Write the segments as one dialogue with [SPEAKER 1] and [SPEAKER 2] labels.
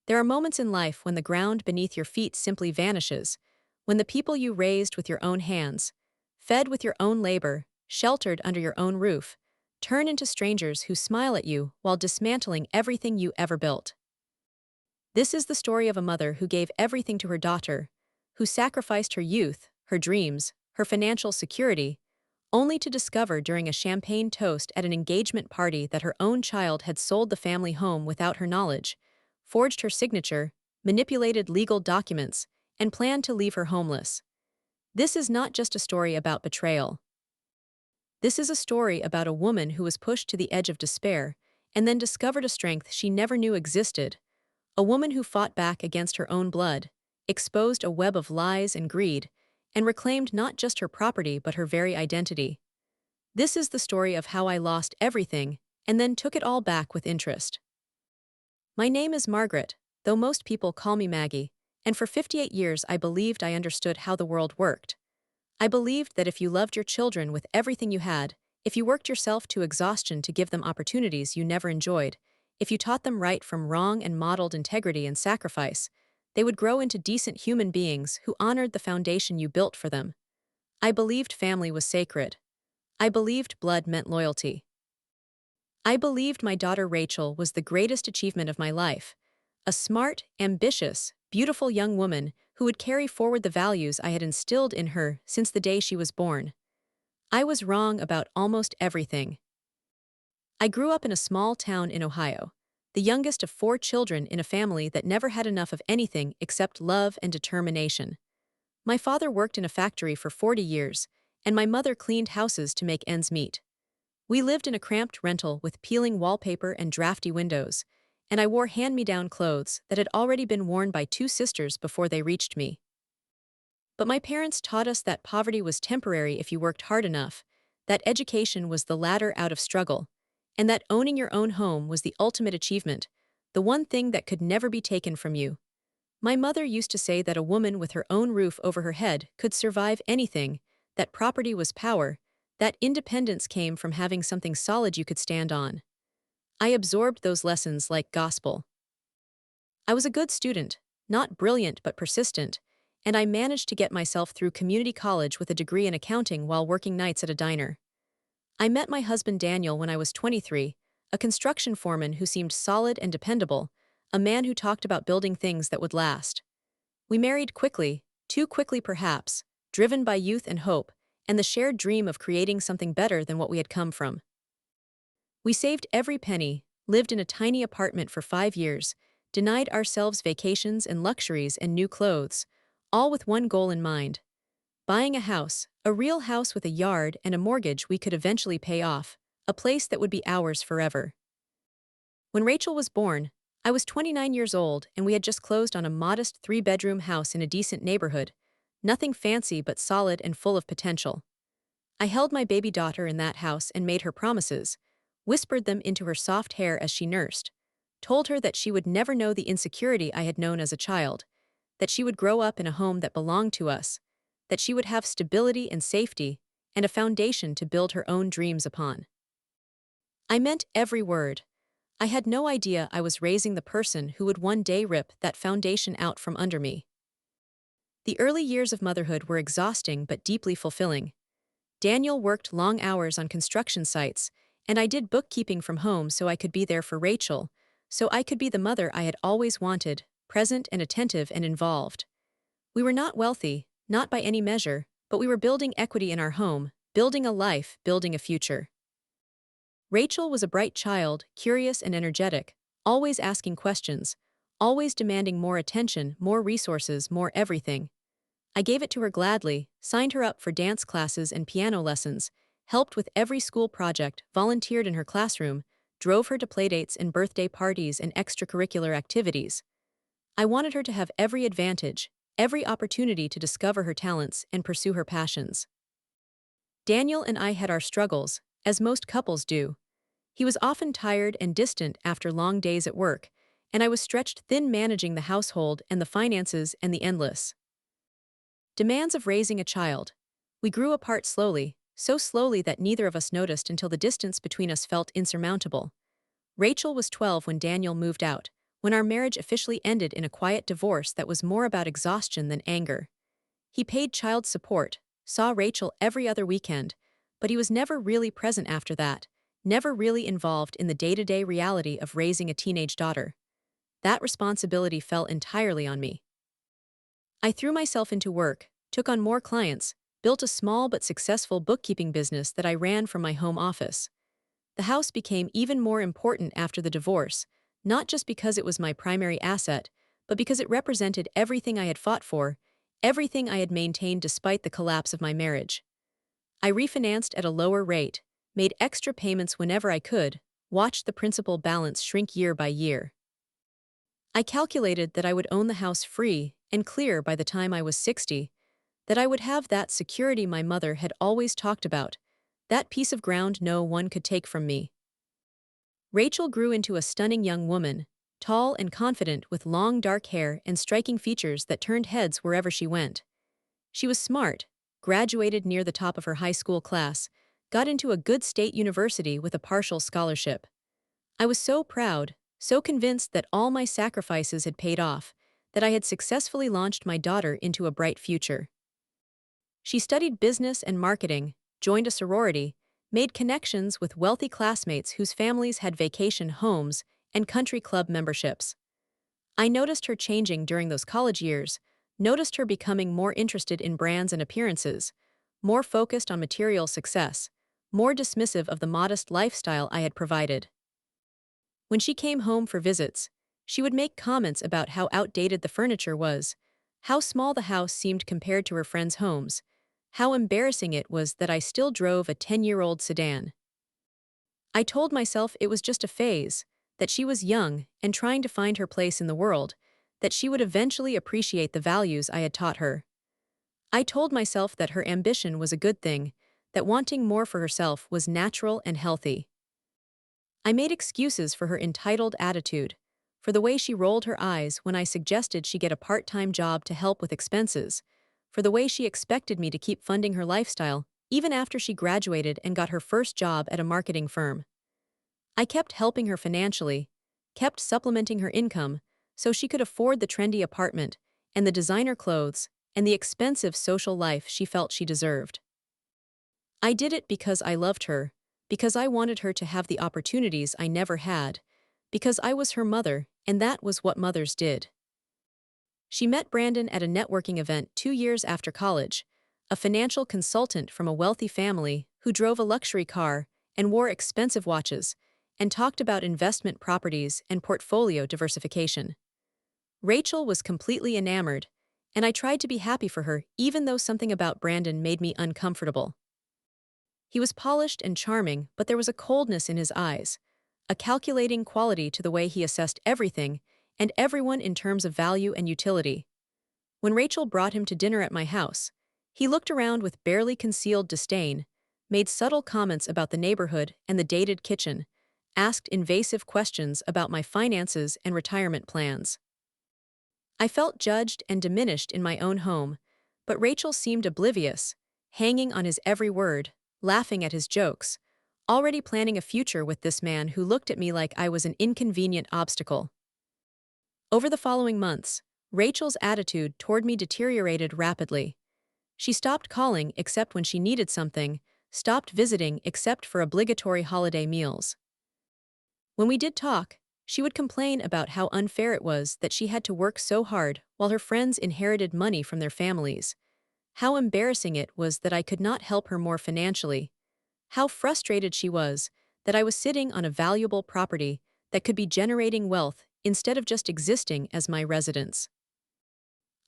[SPEAKER 1] There are moments in life when the ground beneath your feet simply vanishes, when the people you raised with your own hands, fed with your own labor, sheltered under your own roof, turn into strangers who smile at you while dismantling everything you ever built. This is the story of a mother who gave everything to her daughter, who sacrificed her youth, her dreams, her financial security, only to discover during a champagne toast at an engagement party that her own child had sold the family home without her knowledge, forged her signature, manipulated legal documents, and planned to leave her homeless. This is not just a story about betrayal. This is a story about a woman who was pushed to the edge of despair and then discovered a strength she never knew existed, a woman who fought back against her own blood, exposed a web of lies and greed, and reclaimed not just her property but her very identity. This is the story of how I lost everything and then took it all back with interest. My name is Margaret, though most people call me Maggie, and for 58 years I believed I understood how the world worked. I believed that if you loved your children with everything you had, if you worked yourself to exhaustion to give them opportunities you never enjoyed, if you taught them right from wrong and modeled integrity and sacrifice, they would grow into decent human beings who honored the foundation you built for them. I believed family was sacred. I believed blood meant loyalty. I believed my daughter Rachel was the greatest achievement of my life, a smart, ambitious, beautiful young woman who would carry forward the values I had instilled in her since the day she was born. I was wrong about almost everything. I grew up in a small town in Ohio, the youngest of 4 children in a family that never had enough of anything except love and determination. My father worked in a factory for 40 years, and my mother cleaned houses to make ends meet. We lived in a cramped rental with peeling wallpaper and drafty windows, and I wore hand-me-down clothes that had already been worn by 2 sisters before they reached me. But my parents taught us that poverty was temporary if you worked hard enough, that education was the ladder out of struggle, and that owning your own home was the ultimate achievement, the one thing that could never be taken from you. My mother used to say that a woman with her own roof over her head could survive anything, that property was power, that independence came from having something solid you could stand on. I absorbed those lessons like gospel. I was a good student, not brilliant but persistent, and I managed to get myself through community college with a degree in accounting while working nights at a diner. I met my husband Daniel when I was 23, a construction foreman who seemed solid and dependable, a man who talked about building things that would last. We married quickly, too quickly perhaps, driven by youth and hope, and the shared dream of creating something better than what we had come from. We saved every penny, lived in a tiny apartment for 5 years, denied ourselves vacations and luxuries and new clothes, all with one goal in mind: buying a house, a real house with a yard and a mortgage we could eventually pay off, a place that would be ours forever. When Rachel was born, I was 29 years old and we had just closed on a modest 3-bedroom house in a decent neighborhood, nothing fancy but solid and full of potential. I held my baby daughter in that house and made her promises, whispered them into her soft hair as she nursed, told her that she would never know the insecurity I had known as a child, that she would grow up in a home that belonged to us, that she would have stability and safety, and a foundation to build her own dreams upon. I meant every word. I had no idea I was raising the person who would one day rip that foundation out from under me. The early years of motherhood were exhausting but deeply fulfilling. Daniel worked long hours on construction sites, and I did bookkeeping from home so I could be there for Rachel, so I could be the mother I had always wanted, present and attentive and involved. We were not wealthy, not by any measure, but we were building equity in our home, building a life, building a future. Rachel was a bright child, curious and energetic, always asking questions, always demanding more attention, more resources, more everything. I gave it to her gladly, signed her up for dance classes and piano lessons, helped with every school project, volunteered in her classroom, drove her to playdates and birthday parties and extracurricular activities. I wanted her to have every advantage, every opportunity to discover her talents and pursue her passions. Daniel and I had our struggles, as most couples do. He was often tired and distant after long days at work, and I was stretched thin managing the household and the finances and the endless demands of raising a child. We grew apart slowly, so slowly that neither of us noticed until the distance between us felt insurmountable. Rachel was 12 when Daniel moved out, when our marriage officially ended in a quiet divorce that was more about exhaustion than anger. He paid child support, saw Rachel every other weekend, but he was never really present after that, never really involved in the day-to-day reality of raising a teenage daughter. That responsibility fell entirely on me. I threw myself into work, took on more clients, built a small but successful bookkeeping business that I ran from my home office. The house became even more important after the divorce, not just because it was my primary asset, but because it represented everything I had fought for, everything I had maintained despite the collapse of my marriage. I refinanced at a lower rate, made extra payments whenever I could, watched the principal balance shrink year by year. I calculated that I would own the house free and clear by the time I was 60, that I would have that security my mother had always talked about, that piece of ground no one could take from me. Rachel grew into a stunning young woman, tall and confident with long dark hair and striking features that turned heads wherever she went. She was smart, graduated near the top of her high school class, got into a good state university with a partial scholarship. I was so proud, so convinced that all my sacrifices had paid off, that I had successfully launched my daughter into a bright future. She studied business and marketing, joined a sorority, made connections with wealthy classmates whose families had vacation homes and country club memberships. I noticed her changing during those college years, noticed her becoming more interested in brands and appearances, more focused on material success, more dismissive of the modest lifestyle I had provided. When she came home for visits, she would make comments about how outdated the furniture was, how small the house seemed compared to her friends' homes, how embarrassing it was that I still drove a 10-year-old sedan. I told myself it was just a phase, that she was young and trying to find her place in the world, that she would eventually appreciate the values I had taught her. I told myself that her ambition was a good thing, that wanting more for herself was natural and healthy. I made excuses for her entitled attitude, for the way she rolled her eyes when I suggested she get a part-time job to help with expenses, for the way she expected me to keep funding her lifestyle even after she graduated and got her first job at a marketing firm. I kept helping her financially, kept supplementing her income so she could afford the trendy apartment and the designer clothes and the expensive social life she felt she deserved. I did it because I loved her, because I wanted her to have the opportunities I never had, because I was her mother, and that was what mothers did. She met Brandon at a networking event 2 years after college, a financial consultant from a wealthy family who drove a luxury car and wore expensive watches, and talked about investment properties and portfolio diversification. Rachel was completely enamored, and I tried to be happy for her even though something about Brandon made me uncomfortable. He was polished and charming, but there was a coldness in his eyes, a calculating quality to the way he assessed everything and everyone in terms of value and utility. When Rachel brought him to dinner at my house, he looked around with barely concealed disdain, made subtle comments about the neighborhood and the dated kitchen, asked invasive questions about my finances and retirement plans. I felt judged and diminished in my own home, but Rachel seemed oblivious, hanging on his every word, laughing at his jokes, already planning a future with this man who looked at me like I was an inconvenient obstacle. Over the following months, Rachel's attitude toward me deteriorated rapidly. She stopped calling except when she needed something, stopped visiting except for obligatory holiday meals. When we did talk, she would complain about how unfair it was that she had to work so hard while her friends inherited money from their families, how embarrassing it was that I could not help her more financially, how frustrated she was that I was sitting on a valuable property that could be generating wealth instead of just existing as my residence.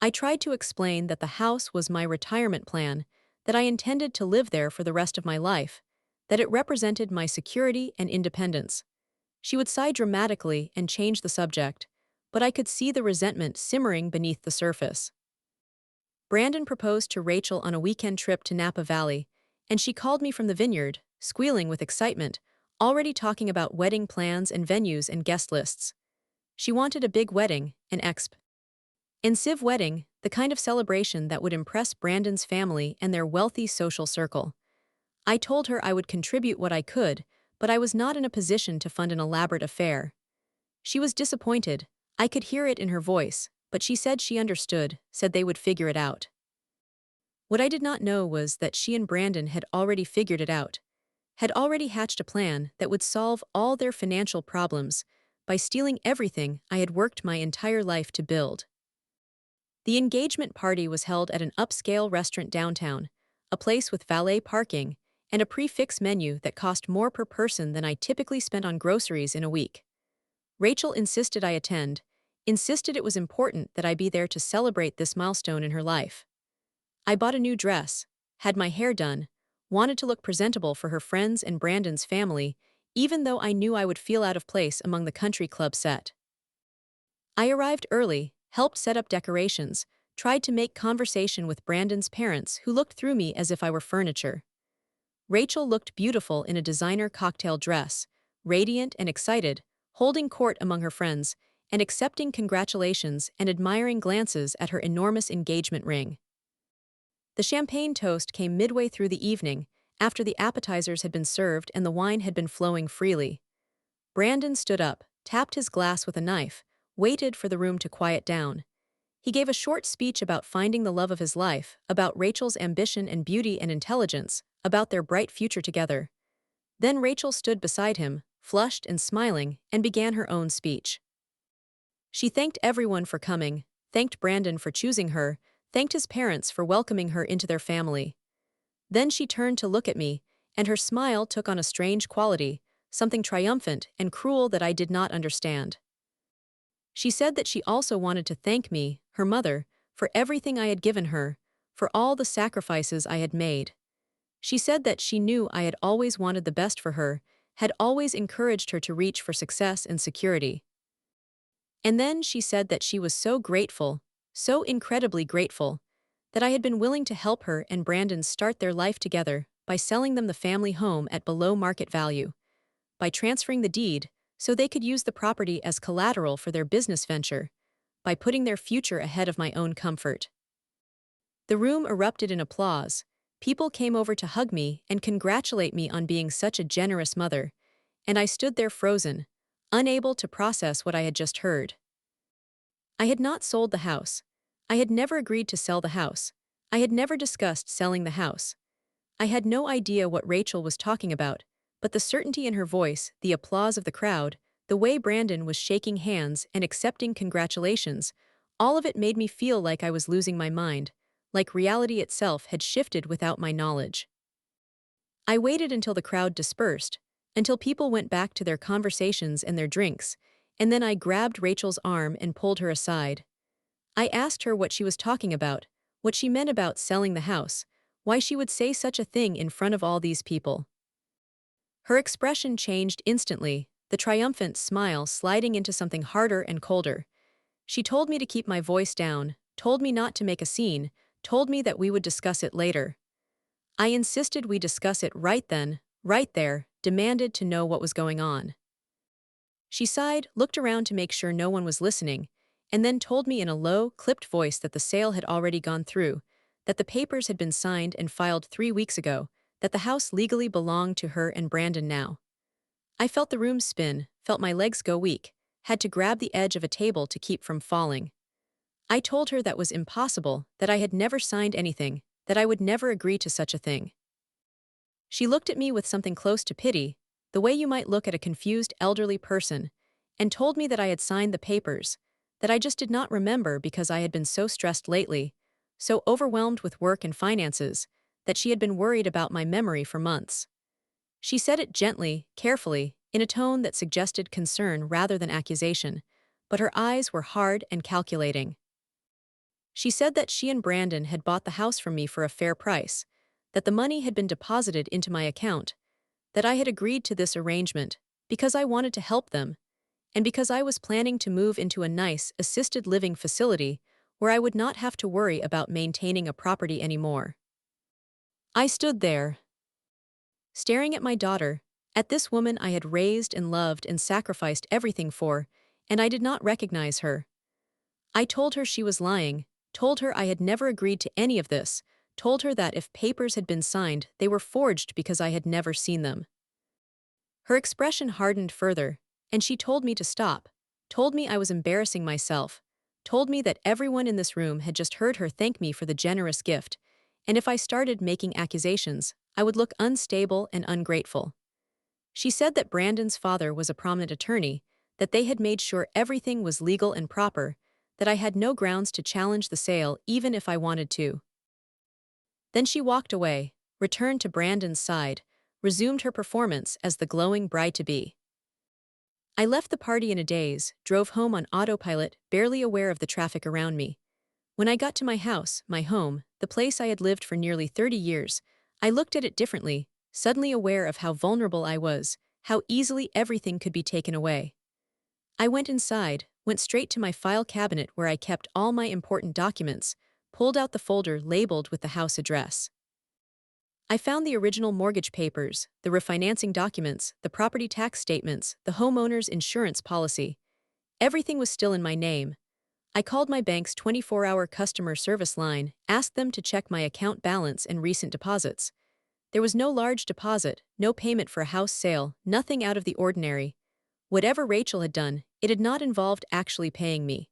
[SPEAKER 1] I tried to explain that the house was my retirement plan, that I intended to live there for the rest of my life, that it represented my security and independence. She would sigh dramatically and change the subject, but I could see the resentment simmering beneath the surface. Brandon proposed to Rachel on a weekend trip to Napa Valley, and she called me from the vineyard, squealing with excitement, already talking about wedding plans and venues and guest lists. She wanted a big wedding, an expensive wedding, the kind of celebration that would impress Brandon's family and their wealthy social circle. I told her I would contribute what I could, but I was not in a position to fund an elaborate affair. She was disappointed, I could hear it in her voice, but she said she understood, said they would figure it out. What I did not know was that she and Brandon had already figured it out, had already hatched a plan that would solve all their financial problems by stealing everything I had worked my entire life to build. The engagement party was held at an upscale restaurant downtown, a place with valet parking and a prix-fixe menu that cost more per person than I typically spent on groceries in a week. Rachel insisted I attend, insisted it was important that I be there to celebrate this milestone in her life. I bought a new dress, had my hair done, wanted to look presentable for her friends and Brandon's family, even though I knew I would feel out of place among the country club set. I arrived early, helped set up decorations, tried to make conversation with Brandon's parents who looked through me as if I were furniture. Rachel looked beautiful in a designer cocktail dress, radiant and excited, holding court among her friends, and accepting congratulations and admiring glances at her enormous engagement ring. The champagne toast came midway through the evening, after the appetizers had been served and the wine had been flowing freely. Brandon stood up, tapped his glass with a knife, waited for the room to quiet down. He gave a short speech about finding the love of his life, about Rachel's ambition and beauty and intelligence, about their bright future together. Then Rachel stood beside him, flushed and smiling, and began her own speech. She thanked everyone for coming, thanked Brandon for choosing her, thanked his parents for welcoming her into their family. Then she turned to look at me, and her smile took on a strange quality, something triumphant and cruel that I did not understand. She said that she also wanted to thank me, her mother, for everything I had given her, for all the sacrifices I had made. She said that she knew I had always wanted the best for her, had always encouraged her to reach for success and security. And then she said that she was so grateful, so incredibly grateful, that I had been willing to help her and Brandon start their life together by selling them the family home at below market value, by transferring the deed so they could use the property as collateral for their business venture, by putting their future ahead of my own comfort. The room erupted in applause. People came over to hug me and congratulate me on being such a generous mother, and I stood there frozen, unable to process what I had just heard. I had not sold the house. I had never agreed to sell the house. I had never discussed selling the house. I had no idea what Rachel was talking about, but the certainty in her voice, the applause of the crowd, the way Brandon was shaking hands and accepting congratulations, all of it made me feel like I was losing my mind, like reality itself had shifted without my knowledge. I waited until the crowd dispersed, until people went back to their conversations and their drinks, and then I grabbed Rachel's arm and pulled her aside. I asked her what she was talking about, what she meant about selling the house, why she would say such a thing in front of all these people. Her expression changed instantly, the triumphant smile sliding into something harder and colder. She told me to keep my voice down, told me not to make a scene, told me that we would discuss it later. I insisted we discuss it right then, right there, demanded to know what was going on. She sighed, looked around to make sure no one was listening, and then told me in a low, clipped voice that the sale had already gone through, that the papers had been signed and filed 3 weeks ago, that the house legally belonged to her and Brandon now. I felt the room spin, felt my legs go weak, had to grab the edge of a table to keep from falling. I told her that was impossible, that I had never signed anything, that I would never agree to such a thing. She looked at me with something close to pity, the way you might look at a confused elderly person, and told me that I had signed the papers, that I just did not remember because I had been so stressed lately, so overwhelmed with work and finances, that she had been worried about my memory for months. She said it gently, carefully, in a tone that suggested concern rather than accusation, but her eyes were hard and calculating. She said that she and Brandon had bought the house from me for a fair price, that the money had been deposited into my account, that I had agreed to this arrangement because I wanted to help them, and because I was planning to move into a nice, assisted living facility where I would not have to worry about maintaining a property anymore. I stood there, staring at my daughter, at this woman I had raised and loved and sacrificed everything for, and I did not recognize her. I told her she was lying, told her I had never agreed to any of this, told her that if papers had been signed, they were forged because I had never seen them. Her expression hardened further, and she told me to stop, told me I was embarrassing myself, told me that everyone in this room had just heard her thank me for the generous gift, and if I started making accusations, I would look unstable and ungrateful. She said that Brandon's father was a prominent attorney, that they had made sure everything was legal and proper, that I had no grounds to challenge the sale even if I wanted to. Then she walked away, returned to Brandon's side, resumed her performance as the glowing bride-to-be. I left the party in a daze, drove home on autopilot, barely aware of the traffic around me. When I got to my house, my home, the place I had lived for nearly 30 years, I looked at it differently, suddenly aware of how vulnerable I was, how easily everything could be taken away. I went inside, went straight to my file cabinet where I kept all my important documents, pulled out the folder labeled with the house address. I found the original mortgage papers, the refinancing documents, the property tax statements, the homeowner's insurance policy. Everything was still in my name. I called my bank's 24-hour customer service line, asked them to check my account balance and recent deposits. There was no large deposit, no payment for a house sale, nothing out of the ordinary. Whatever Rachel had done, it had not involved actually paying me.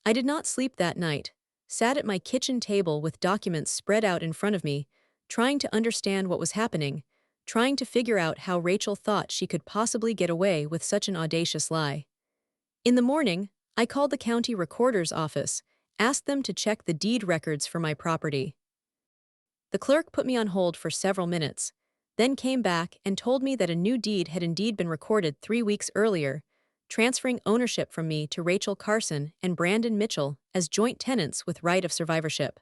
[SPEAKER 1] I did not sleep that night, sat at my kitchen table with documents spread out in front of me, trying to understand what was happening, trying to figure out how Rachel thought she could possibly get away with such an audacious lie. In the morning, I called the county recorder's office, asked them to check the deed records for my property. The clerk put me on hold for several minutes, then came back and told me that a new deed had indeed been recorded 3 weeks earlier, transferring ownership from me to Rachel Carson and Brandon Mitchell as joint tenants with right of survivorship.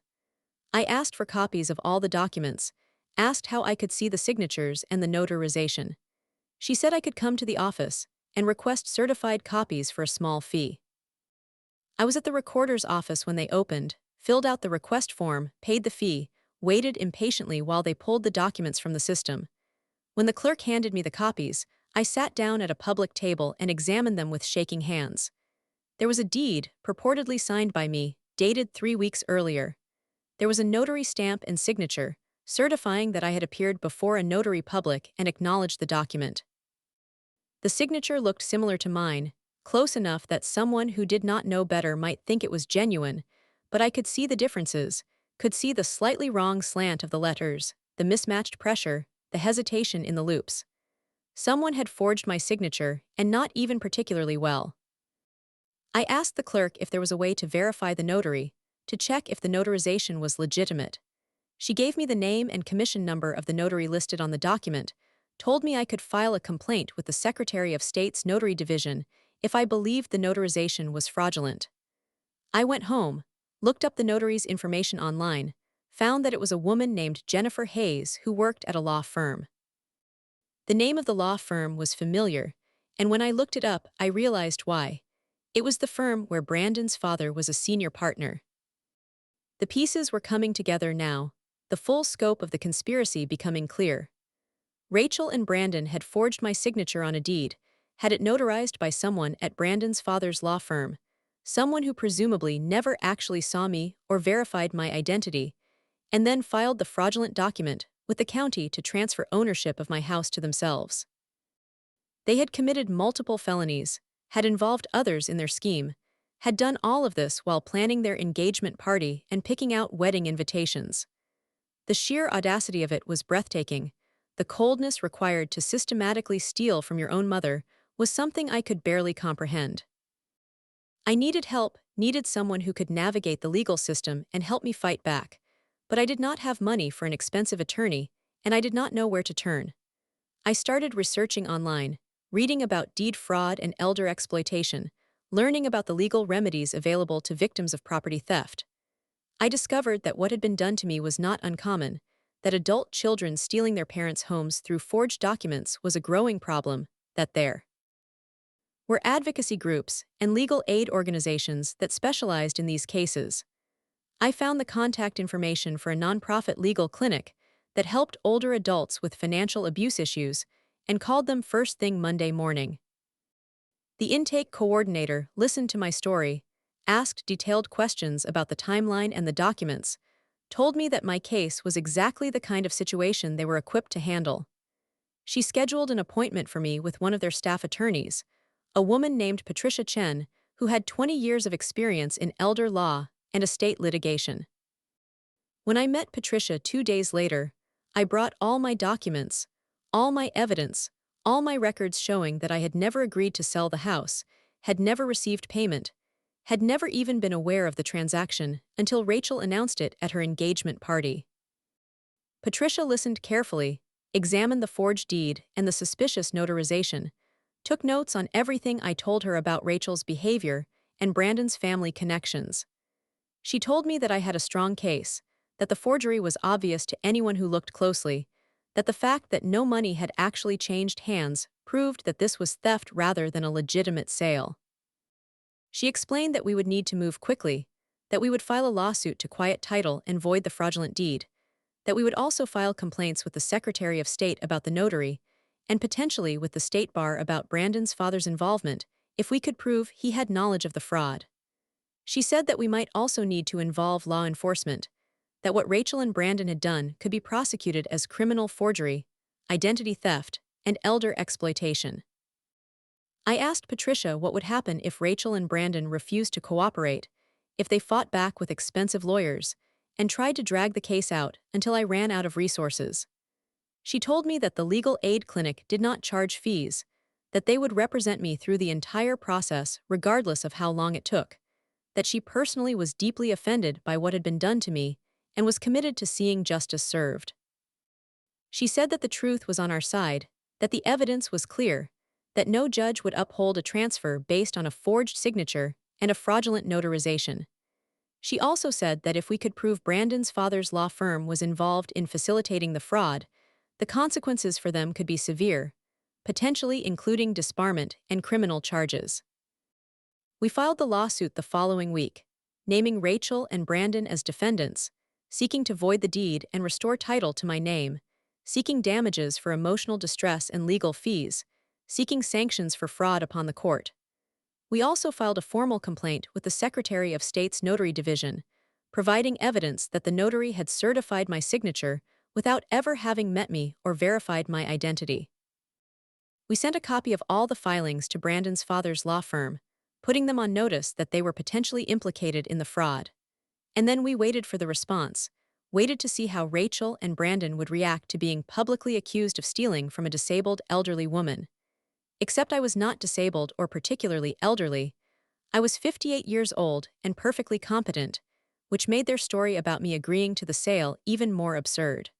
[SPEAKER 1] I asked for copies of all the documents, asked how I could see the signatures and the notarization. She said I could come to the office and request certified copies for a small fee. I was at the recorder's office when they opened, filled out the request form, paid the fee, waited impatiently while they pulled the documents from the system. When the clerk handed me the copies, I sat down at a public table and examined them with shaking hands. There was a deed, purportedly signed by me, dated 3 weeks earlier. There was a notary stamp and signature, certifying that I had appeared before a notary public and acknowledged the document. The signature looked similar to mine, close enough that someone who did not know better might think it was genuine, but I could see the differences, could see the slightly wrong slant of the letters, the mismatched pressure, the hesitation in the loops. Someone had forged my signature, and not even particularly well. I asked the clerk if there was a way to verify the notary, to check if the notarization was legitimate. She gave me the name and commission number of the notary listed on the document, told me I could file a complaint with the Secretary of State's Notary Division if I believed the notarization was fraudulent. I went home, looked up the notary's information online, found that it was a woman named Jennifer Hayes who worked at a law firm. The name of the law firm was familiar, and when I looked it up, I realized why. It was the firm where Brandon's father was a senior partner. The pieces were coming together now, the full scope of the conspiracy becoming clear. Rachel and Brandon had forged my signature on a deed, had it notarized by someone at Brandon's father's law firm, someone who presumably never actually saw me or verified my identity, and then filed the fraudulent document with the county to transfer ownership of my house to themselves. They had committed multiple felonies, had involved others in their scheme, had done all of this while planning their engagement party and picking out wedding invitations. The sheer audacity of it was breathtaking. The coldness required to systematically steal from your own mother was something I could barely comprehend. I needed help, needed someone who could navigate the legal system and help me fight back. But I did not have money for an expensive attorney, and I did not know where to turn. I started researching online, reading about deed fraud and elder exploitation, learning about the legal remedies available to victims of property theft. I discovered that what had been done to me was not uncommon, that adult children stealing their parents' homes through forged documents was a growing problem, that there were advocacy groups and legal aid organizations that specialized in these cases. I found the contact information for a nonprofit legal clinic that helped older adults with financial abuse issues and called them first thing Monday morning. The intake coordinator listened to my story, asked detailed questions about the timeline and the documents, told me that my case was exactly the kind of situation they were equipped to handle. She scheduled an appointment for me with one of their staff attorneys, a woman named Patricia Chen, who had 20 years of experience in elder law and estate litigation. When I met Patricia 2 days later, I brought all my documents, all my evidence, all my records showing that I had never agreed to sell the house, had never received payment, had never even been aware of the transaction until Rachel announced it at her engagement party. Patricia listened carefully, examined the forged deed and the suspicious notarization, took notes on everything I told her about Rachel's behavior and Brandon's family connections. She told me that I had a strong case, that the forgery was obvious to anyone who looked closely, that the fact that no money had actually changed hands proved that this was theft rather than a legitimate sale. She explained that we would need to move quickly, that we would file a lawsuit to quiet title and void the fraudulent deed, that we would also file complaints with the Secretary of State about the notary, and potentially with the State Bar about Brandon's father's involvement if we could prove he had knowledge of the fraud. She said that we might also need to involve law enforcement, that what Rachel and Brandon had done could be prosecuted as criminal forgery, identity theft, and elder exploitation. I asked Patricia what would happen if Rachel and Brandon refused to cooperate, if they fought back with expensive lawyers, and tried to drag the case out until I ran out of resources. She told me that the legal aid clinic did not charge fees, that they would represent me through the entire process regardless of how long it took, that she personally was deeply offended by what had been done to me and was committed to seeing justice served. She said that the truth was on our side, that the evidence was clear, that no judge would uphold a transfer based on a forged signature and a fraudulent notarization. She also said that if we could prove Brandon's father's law firm was involved in facilitating the fraud, the consequences for them could be severe, potentially including disbarment and criminal charges. We filed the lawsuit the following week, naming Rachel and Brandon as defendants, seeking to void the deed and restore title to my name, seeking damages for emotional distress and legal fees, seeking sanctions for fraud upon the court. We also filed a formal complaint with the Secretary of State's Notary Division, providing evidence that the notary had certified my signature without ever having met me or verified my identity. We sent a copy of all the filings to Brandon's father's law firm, putting them on notice that they were potentially implicated in the fraud. And then we waited for the response, waited to see how Rachel and Brandon would react to being publicly accused of stealing from a disabled elderly woman. Except I was not disabled or particularly elderly, I was 58 years old and perfectly competent, which made their story about me agreeing to the sale even more absurd.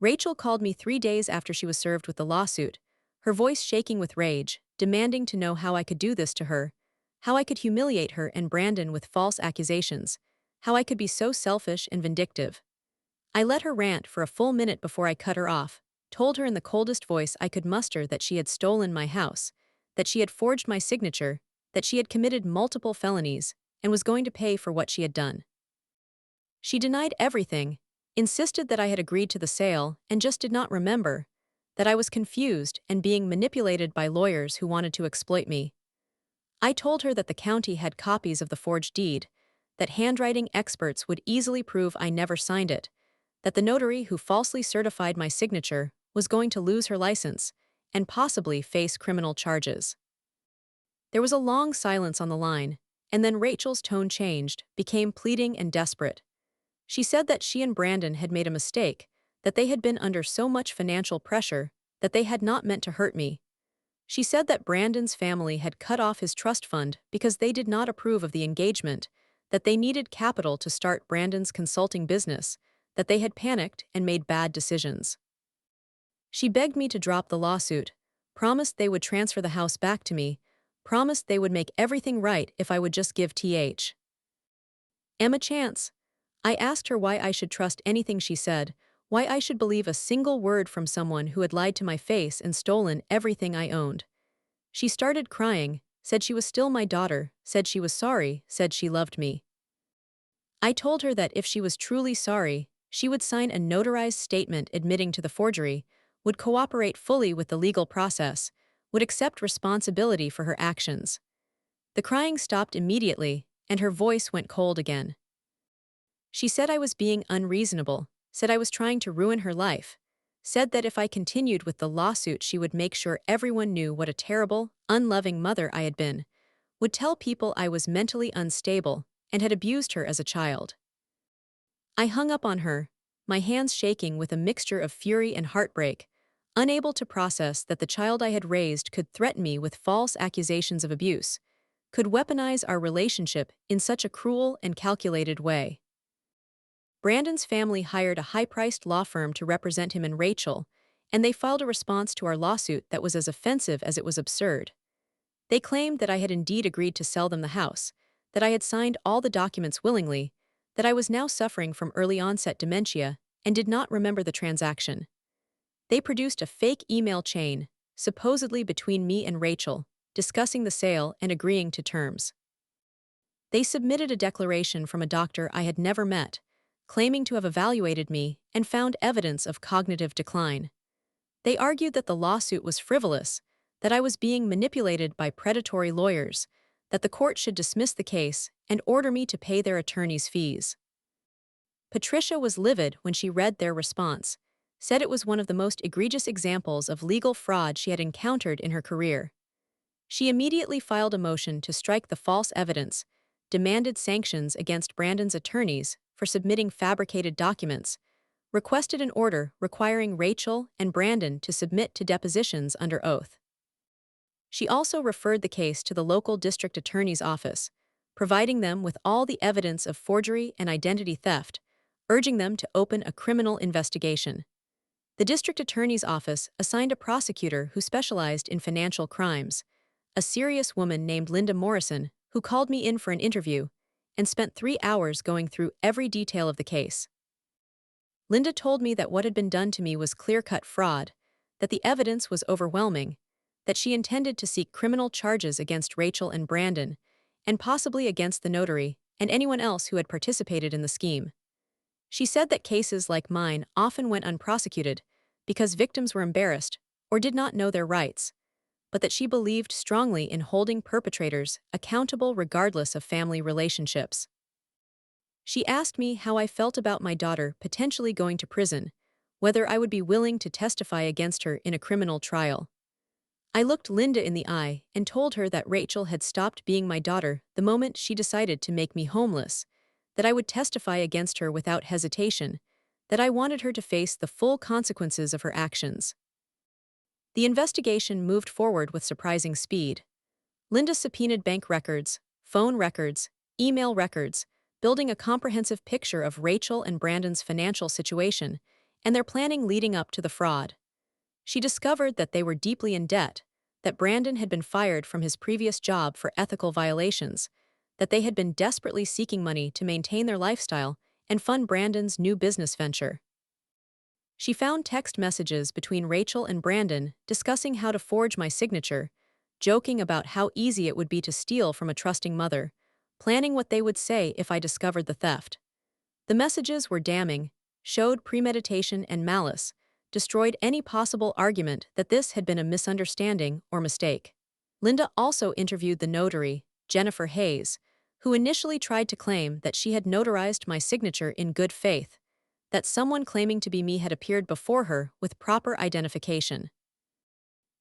[SPEAKER 1] Rachel called me 3 days after she was served with the lawsuit, her voice shaking with rage, demanding to know how I could do this to her, how I could humiliate her and Brandon with false accusations, how I could be so selfish and vindictive. I let her rant for a full minute before I cut her off, told her in the coldest voice I could muster that she had stolen my house, that she had forged my signature, that she had committed multiple felonies, and was going to pay for what she had done. She denied everything, insisted that I had agreed to the sale and just did not remember, that I was confused and being manipulated by lawyers who wanted to exploit me. I told her that the county had copies of the forged deed, that handwriting experts would easily prove I never signed it, that the notary who falsely certified my signature was going to lose her license and possibly face criminal charges. There was a long silence on the line, and then Rachel's tone changed, became pleading and desperate. She said that she and Brandon had made a mistake, that they had been under so much financial pressure that they had not meant to hurt me. She said that Brandon's family had cut off his trust fund because they did not approve of the engagement, that they needed capital to start Brandon's consulting business, that they had panicked and made bad decisions. She begged me to drop the lawsuit, promised they would transfer the house back to me, promised they would make everything right if I would just give Emma a chance. I asked her why I should trust anything she said, why I should believe a single word from someone who had lied to my face and stolen everything I owned. She started crying, said she was still my daughter, said she was sorry, said she loved me. I told her that if she was truly sorry, she would sign a notarized statement admitting to the forgery, would cooperate fully with the legal process, would accept responsibility for her actions. The crying stopped immediately, and her voice went cold again. She said I was being unreasonable, said I was trying to ruin her life, said that if I continued with the lawsuit, she would make sure everyone knew what a terrible, unloving mother I had been, would tell people I was mentally unstable, and had abused her as a child. I hung up on her, my hands shaking with a mixture of fury and heartbreak, unable to process that the child I had raised could threaten me with false accusations of abuse, could weaponize our relationship in such a cruel and calculated way. Brandon's family hired a high-priced law firm to represent him and Rachel, and they filed a response to our lawsuit that was as offensive as it was absurd. They claimed that I had indeed agreed to sell them the house, that I had signed all the documents willingly, that I was now suffering from early-onset dementia and did not remember the transaction. They produced a fake email chain, supposedly between me and Rachel, discussing the sale and agreeing to terms. They submitted a declaration from a doctor I had never met, claiming to have evaluated me and found evidence of cognitive decline. They argued that the lawsuit was frivolous, that I was being manipulated by predatory lawyers, that the court should dismiss the case and order me to pay their attorneys' fees. Patricia was livid when she read their response, said it was one of the most egregious examples of legal fraud she had encountered in her career. She immediately filed a motion to strike the false evidence, demanded sanctions against Brandon's attorneys for submitting fabricated documents, requested an order requiring Rachel and Brandon to submit to depositions under oath. She also referred the case to the local district attorney's office, providing them with all the evidence of forgery and identity theft, urging them to open a criminal investigation. The district attorney's office assigned a prosecutor who specialized in financial crimes, a serious woman named Linda Morrison, who called me in for an interview and spent 3 hours going through every detail of the case. Linda told me that what had been done to me was clear-cut fraud, that the evidence was overwhelming, that she intended to seek criminal charges against Rachel and Brandon, and possibly against the notary and anyone else who had participated in the scheme. She said that cases like mine often went unprosecuted because victims were embarrassed or did not know their rights, but that she believed strongly in holding perpetrators accountable regardless of family relationships. She asked me how I felt about my daughter potentially going to prison, whether I would be willing to testify against her in a criminal trial. I looked Linda in the eye and told her that Rachel had stopped being my daughter the moment she decided to make me homeless, that I would testify against her without hesitation, that I wanted her to face the full consequences of her actions. The investigation moved forward with surprising speed. Linda subpoenaed bank records, phone records, email records, building a comprehensive picture of Rachel and Brandon's financial situation and their planning leading up to the fraud. She discovered that they were deeply in debt, that Brandon had been fired from his previous job for ethical violations, that they had been desperately seeking money to maintain their lifestyle and fund Brandon's new business venture. She found text messages between Rachel and Brandon discussing how to forge my signature, joking about how easy it would be to steal from a trusting mother, planning what they would say if I discovered the theft. The messages were damning, showed premeditation and malice, destroyed any possible argument that this had been a misunderstanding or mistake. Linda also interviewed the notary, Jennifer Hayes, who initially tried to claim that she had notarized my signature in good faith, that someone claiming to be me had appeared before her with proper identification.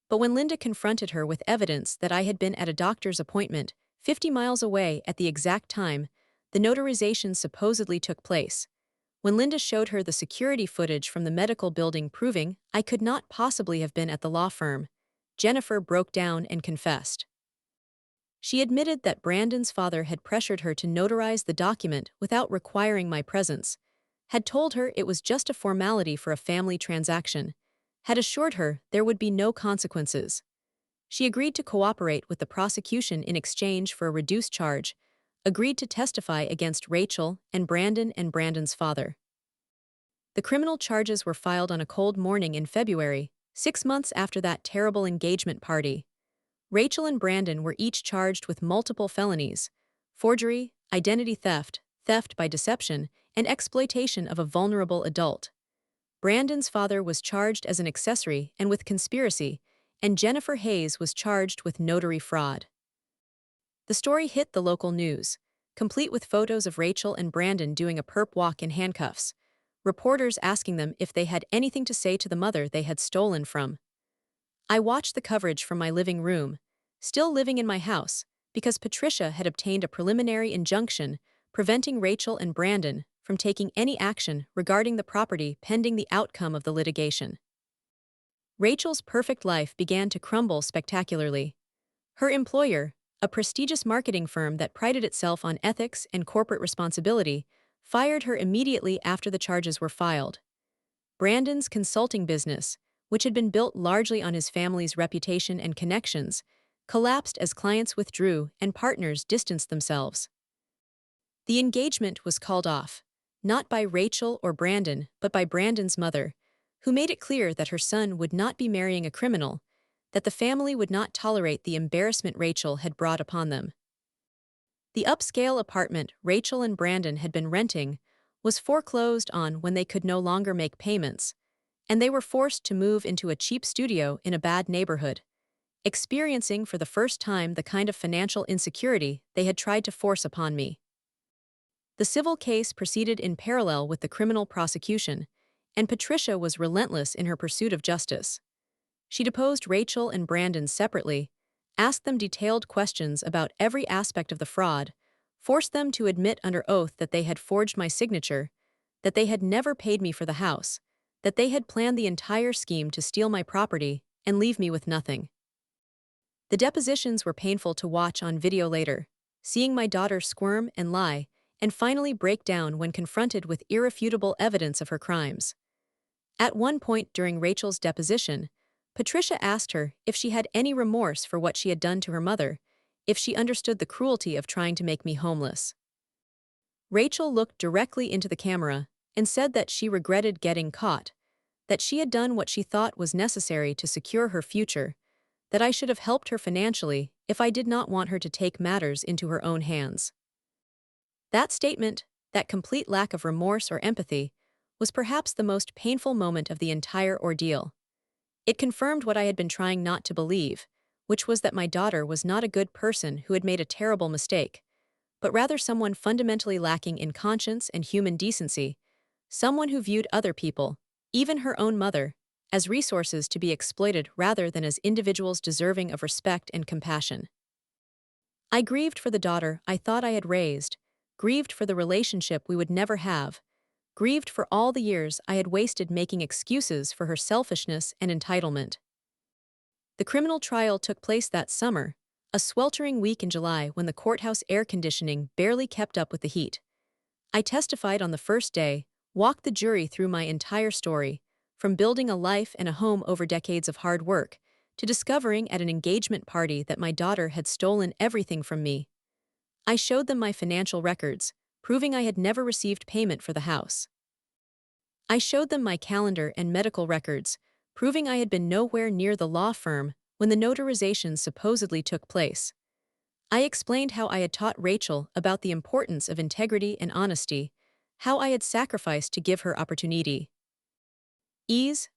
[SPEAKER 1] But when Linda confronted her with evidence that I had been at a doctor's appointment 50 miles away at the exact time the notarization supposedly took place, when Linda showed her the security footage from the medical building proving I could not possibly have been at the law firm, Jennifer broke down and confessed. She admitted that Brandon's father had pressured her to notarize the document without requiring my presence, had told her it was just a formality for a family transaction, had assured her there would be no consequences. She agreed to cooperate with the prosecution in exchange for a reduced charge, agreed to testify against Rachel and Brandon's father. The criminal charges were filed on a cold morning in February, 6 months after that terrible engagement party. Rachel and Brandon were each charged with multiple felonies: forgery, identity theft, theft by deception, and exploitation of a vulnerable adult. Brandon's father was charged as an accessory and with conspiracy, and Jennifer Hayes was charged with notary fraud. The story hit the local news, complete with photos of Rachel and Brandon doing a perp walk in handcuffs, reporters asking them if they had anything to say to the mother they had stolen from. I watched the coverage from my living room, still living in my house, because Patricia had obtained a preliminary injunction preventing Rachel and Brandon from taking any action regarding the property pending the outcome of the litigation. Rachel's perfect life began to crumble spectacularly. Her employer, a prestigious marketing firm that prided itself on ethics and corporate responsibility, fired her immediately after the charges were filed. Brandon's consulting business, which had been built largely on his family's reputation and connections, collapsed as clients withdrew and partners distanced themselves. The engagement was called off, not by Rachel or Brandon, but by Brandon's mother, who made it clear that her son would not be marrying a criminal, that the family would not tolerate the embarrassment Rachel had brought upon them. The upscale apartment Rachel and Brandon had been renting was foreclosed on when they could no longer make payments, and they were forced to move into a cheap studio in a bad neighborhood, experiencing for the first time the kind of financial insecurity they had tried to force upon me. The civil case proceeded in parallel with the criminal prosecution, and Patricia was relentless in her pursuit of justice. She deposed Rachel and Brandon separately, asked them detailed questions about every aspect of the fraud, forced them to admit under oath that they had forged my signature, that they had never paid me for the house, that they had planned the entire scheme to steal my property and leave me with nothing. The depositions were painful to watch on video later, seeing my daughter squirm and lie, and finally break down when confronted with irrefutable evidence of her crimes. At one point during Rachel's deposition, Patricia asked her if she had any remorse for what she had done to her mother, if she understood the cruelty of trying to make me homeless. Rachel looked directly into the camera and said that she regretted getting caught, that she had done what she thought was necessary to secure her future, that I should have helped her financially if I did not want her to take matters into her own hands. That statement, that complete lack of remorse or empathy, was perhaps the most painful moment of the entire ordeal. It confirmed what I had been trying not to believe, which was that my daughter was not a good person who had made a terrible mistake, but rather someone fundamentally lacking in conscience and human decency, someone who viewed other people, even her own mother, as resources to be exploited rather than as individuals deserving of respect and compassion. I grieved for the daughter I thought I had raised, grieved for the relationship we would never have, grieved for all the years I had wasted making excuses for her selfishness and entitlement. The criminal trial took place that summer, a sweltering week in July when the courthouse air conditioning barely kept up with the heat. I testified on the first day, walked the jury through my entire story, from building a life and a home over decades of hard work, to discovering at an engagement party that my daughter had stolen everything from me. I showed them my financial records, proving I had never received payment for the house. I showed them my calendar and medical records, proving I had been nowhere near the law firm when the notarization supposedly took place. I explained how I had taught Rachel about the importance of integrity and honesty, how I had sacrificed to give her opportunity.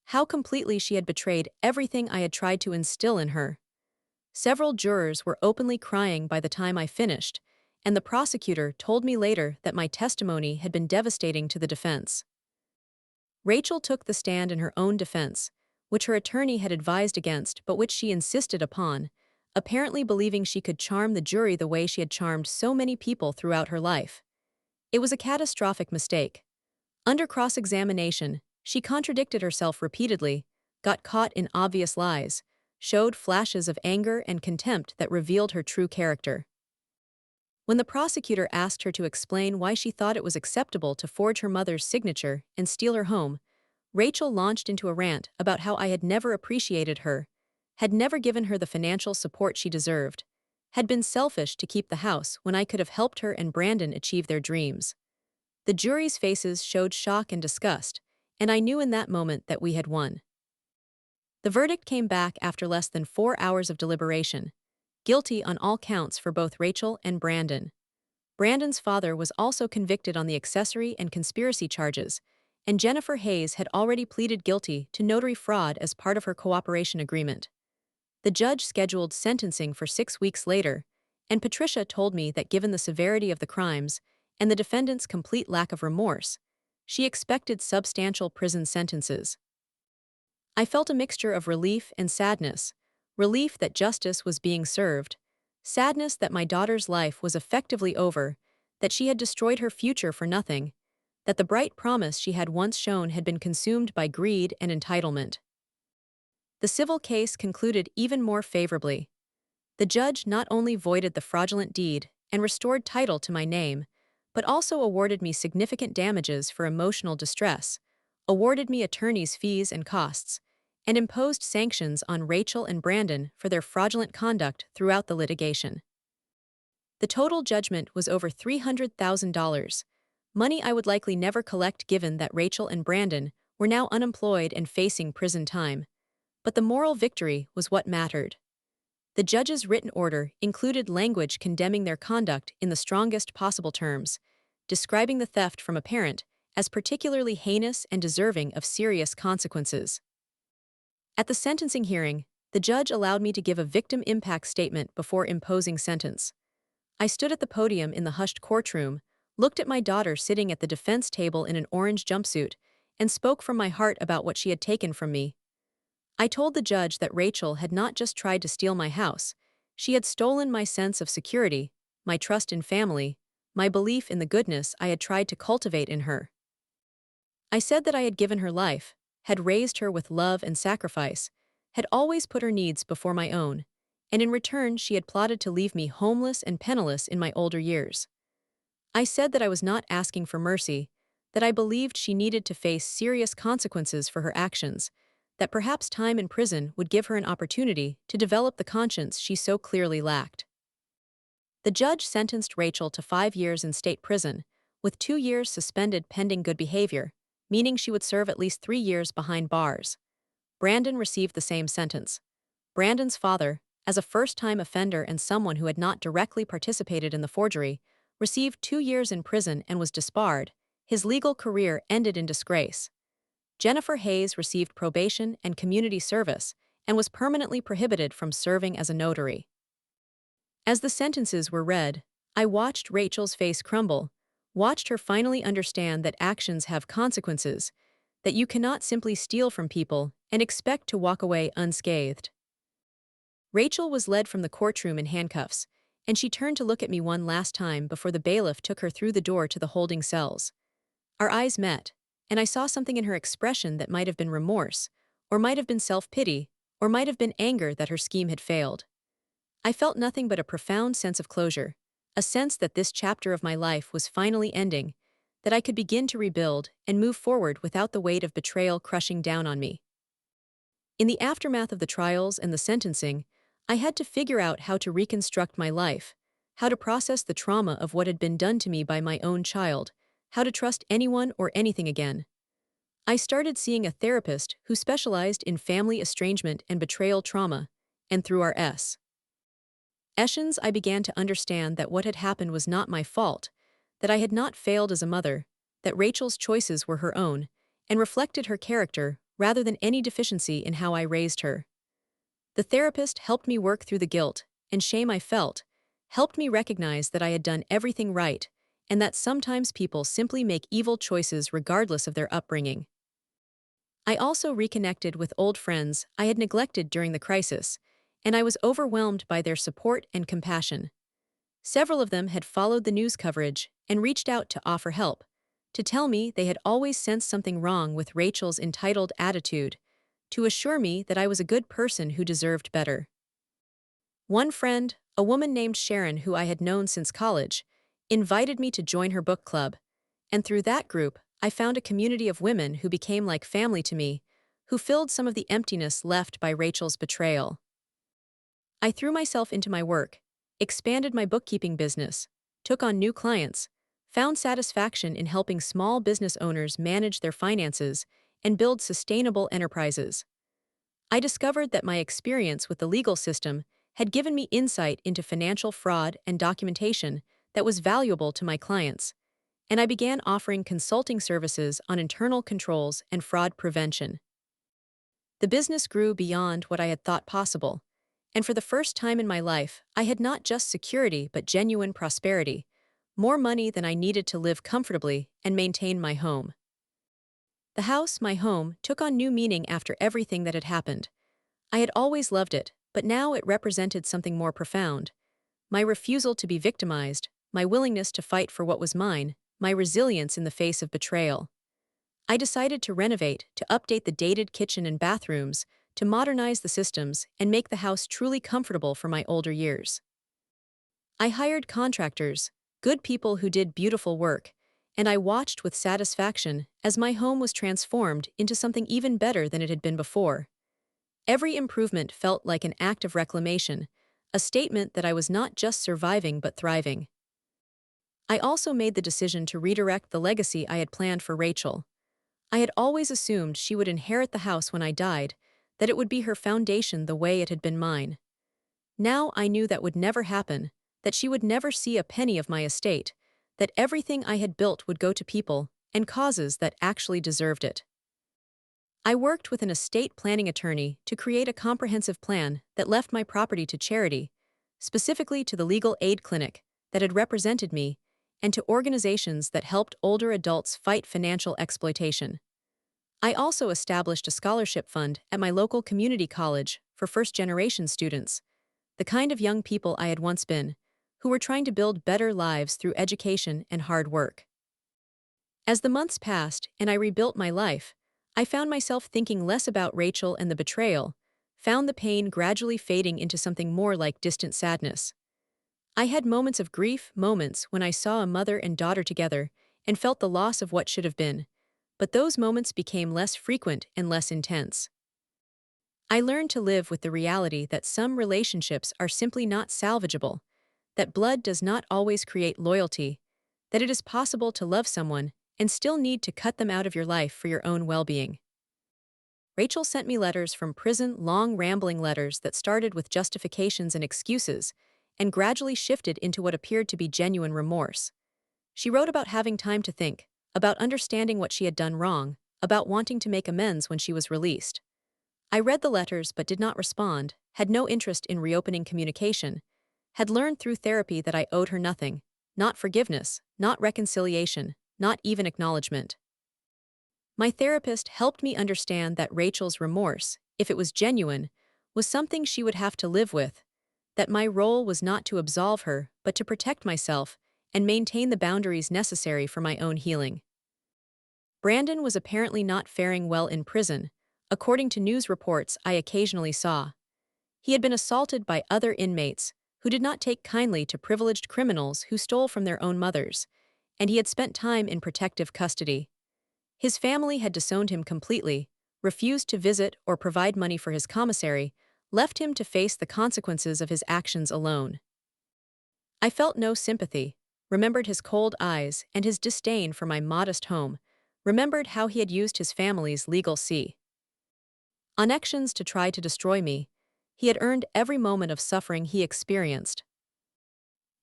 [SPEAKER 1] How completely she had betrayed everything I had tried to instill in her. Several jurors were openly crying by the time I finished, and the prosecutor told me later that my testimony had been devastating to the defense. Rachel took the stand in her own defense, which her attorney had advised against but which she insisted upon, apparently believing she could charm the jury the way she had charmed so many people throughout her life. It was a catastrophic mistake. Under cross-examination, she contradicted herself repeatedly, got caught in obvious lies, showed flashes of anger and contempt that revealed her true character. When the prosecutor asked her to explain why she thought it was acceptable to forge her mother's signature and steal her home, Rachel launched into a rant about how I had never appreciated her, had never given her the financial support she deserved, had been selfish to keep the house when I could have helped her and Brandon achieve their dreams. The jury's faces showed shock and disgust, and I knew in that moment that we had won. The verdict came back after less than 4 hours of deliberation, guilty on all counts for both Rachel and Brandon. Brandon's father was also convicted on the accessory and conspiracy charges, and Jennifer Hayes had already pleaded guilty to notary fraud as part of her cooperation agreement. The judge scheduled sentencing for 6 weeks later, and Patricia told me that given the severity of the crimes and the defendant's complete lack of remorse, She expected substantial prison sentences. I felt a mixture of relief and sadness. Relief that justice was being served. Sadness that my daughter's life was effectively over, that she had destroyed her future for nothing, that the bright promise she had once shown had been consumed by greed and entitlement. The civil case concluded even more favorably. The judge not only voided the fraudulent deed and restored title to my name, but also awarded me significant damages for emotional distress, awarded me attorney's fees and costs, and imposed sanctions on Rachel and Brandon for their fraudulent conduct throughout the litigation. The total judgment was over $300,000, money I would likely never collect given that Rachel and Brandon were now unemployed and facing prison time. But the moral victory was what mattered. The judge's written order included language condemning their conduct in the strongest possible terms, describing the theft from a parent as particularly heinous and deserving of serious consequences. At the sentencing hearing, the judge allowed me to give a victim impact statement before imposing sentence. I stood at the podium in the hushed courtroom, looked at my daughter sitting at the defense table in an orange jumpsuit, and spoke from my heart about what she had taken from me. I told the judge that Rachel had not just tried to steal my house, she had stolen my sense of security, my trust in family, my belief in the goodness I had tried to cultivate in her. I said that I had given her life, had raised her with love and sacrifice, had always put her needs before my own, and in return she had plotted to leave me homeless and penniless in my older years. I said that I was not asking for mercy, that I believed she needed to face serious consequences for her actions, that perhaps time in prison would give her an opportunity to develop the conscience she so clearly lacked. The judge sentenced Rachel to 5 years in state prison, with 2 years suspended pending good behavior, meaning she would serve at least 3 years behind bars. Brandon received the same sentence. Brandon's father, as a first-time offender and someone who had not directly participated in the forgery, received 2 years in prison and was disbarred. His legal career ended in disgrace. Jennifer Hayes received probation and community service and was permanently prohibited from serving as a notary. As the sentences were read, I watched Rachel's face crumble, watched her finally understand that actions have consequences, that you cannot simply steal from people and expect to walk away unscathed. Rachel was led from the courtroom in handcuffs, and she turned to look at me one last time before the bailiff took her through the door to the holding cells. Our eyes met, and I saw something in her expression that might have been remorse, or might have been self-pity, or might have been anger that her scheme had failed. I felt nothing but a profound sense of closure, a sense that this chapter of my life was finally ending, that I could begin to rebuild and move forward without the weight of betrayal crushing down on me. In the aftermath of the trials and the sentencing, I had to figure out how to reconstruct my life, how to process the trauma of what had been done to me by my own child, how to trust anyone or anything again. I started seeing a therapist who specialized in family estrangement and betrayal trauma, and through our sessions I began to understand that what had happened was not my fault, that I had not failed as a mother, that Rachel's choices were her own, and reflected her character rather than any deficiency in how I raised her. The therapist helped me work through the guilt and shame I felt, helped me recognize that I had done everything right, and that sometimes people simply make evil choices regardless of their upbringing. I also reconnected with old friends I had neglected during the crisis, and I was overwhelmed by their support and compassion. Several of them had followed the news coverage and reached out to offer help, to tell me they had always sensed something wrong with Rachel's entitled attitude, to assure me that I was a good person who deserved better. One friend, a woman named Sharon who I had known since college, invited me to join her book club, and through that group, I found a community of women who became like family to me, who filled some of the emptiness left by Rachel's betrayal. I threw myself into my work, expanded my bookkeeping business, took on new clients, found satisfaction in helping small business owners manage their finances and build sustainable enterprises. I discovered that my experience with the legal system had given me insight into financial fraud and documentation that was valuable to my clients, and I began offering consulting services on internal controls and fraud prevention. The business grew beyond what I had thought possible, and for the first time in my life, I had not just security but genuine prosperity, more money than I needed to live comfortably and maintain my home. The house, my home, took on new meaning after everything that had happened. I had always loved it, but now it represented something more profound. My refusal to be victimized, my willingness to fight for what was mine, my resilience in the face of betrayal. I decided to renovate, to update the dated kitchen and bathrooms, to modernize the systems, and make the house truly comfortable for my older years. I hired contractors, good people who did beautiful work, and I watched with satisfaction as my home was transformed into something even better than it had been before. Every improvement felt like an act of reclamation, a statement that I was not just surviving but thriving. I also made the decision to redirect the legacy I had planned for Rachel. I had always assumed she would inherit the house when I died, that it would be her foundation the way it had been mine. Now I knew that would never happen, that she would never see a penny of my estate, that everything I had built would go to people and causes that actually deserved it. I worked with an estate planning attorney to create a comprehensive plan that left my property to charity, specifically to the legal aid clinic that had represented me, and to organizations that helped older adults fight financial exploitation. I also established a scholarship fund at my local community college for first-generation students, the kind of young people I had once been, who were trying to build better lives through education and hard work. As the months passed and I rebuilt my life, I found myself thinking less about Rachel and the betrayal, found the pain gradually fading into something more like distant sadness. I had moments of grief, moments when I saw a mother and daughter together and felt the loss of what should have been, but those moments became less frequent and less intense. I learned to live with the reality that some relationships are simply not salvageable, that blood does not always create loyalty, that it is possible to love someone and still need to cut them out of your life for your own well-being. Rachel sent me letters from prison, long rambling letters that started with justifications and excuses, and gradually shifted into what appeared to be genuine remorse. She wrote about having time to think, about understanding what she had done wrong, about wanting to make amends when she was released. I read the letters but did not respond, had no interest in reopening communication, had learned through therapy that I owed her nothing, not forgiveness, not reconciliation, not even acknowledgement. My therapist helped me understand that Rachel's remorse, if it was genuine, was something she would have to live with, that my role was not to absolve her but to protect myself and maintain the boundaries necessary for my own healing. Brandon was apparently not faring well in prison, according to news reports I occasionally saw. He had been assaulted by other inmates who did not take kindly to privileged criminals who stole from their own mothers, and he had spent time in protective custody. His family had disowned him completely, refused to visit or provide money for his commissary, left him to face the consequences of his actions alone. I felt no sympathy, remembered his cold eyes and his disdain for my modest home, remembered how he had used his family's legal connections to try to destroy me. He had earned every moment of suffering he experienced.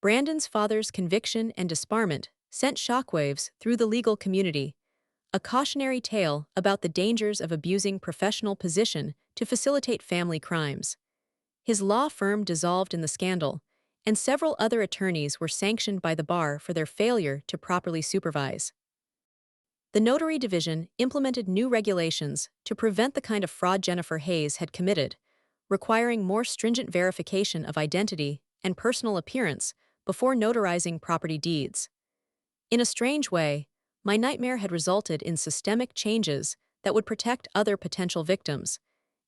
[SPEAKER 1] Brandon's father's conviction and disbarment sent shockwaves through the legal community, a cautionary tale about the dangers of abusing professional position to facilitate family crimes. His law firm dissolved in the scandal, and several other attorneys were sanctioned by the bar for their failure to properly supervise. The notary division implemented new regulations to prevent the kind of fraud Jennifer Hayes had committed, requiring more stringent verification of identity and personal appearance before notarizing property deeds. In a strange way, my nightmare had resulted in systemic changes that would protect other potential victims,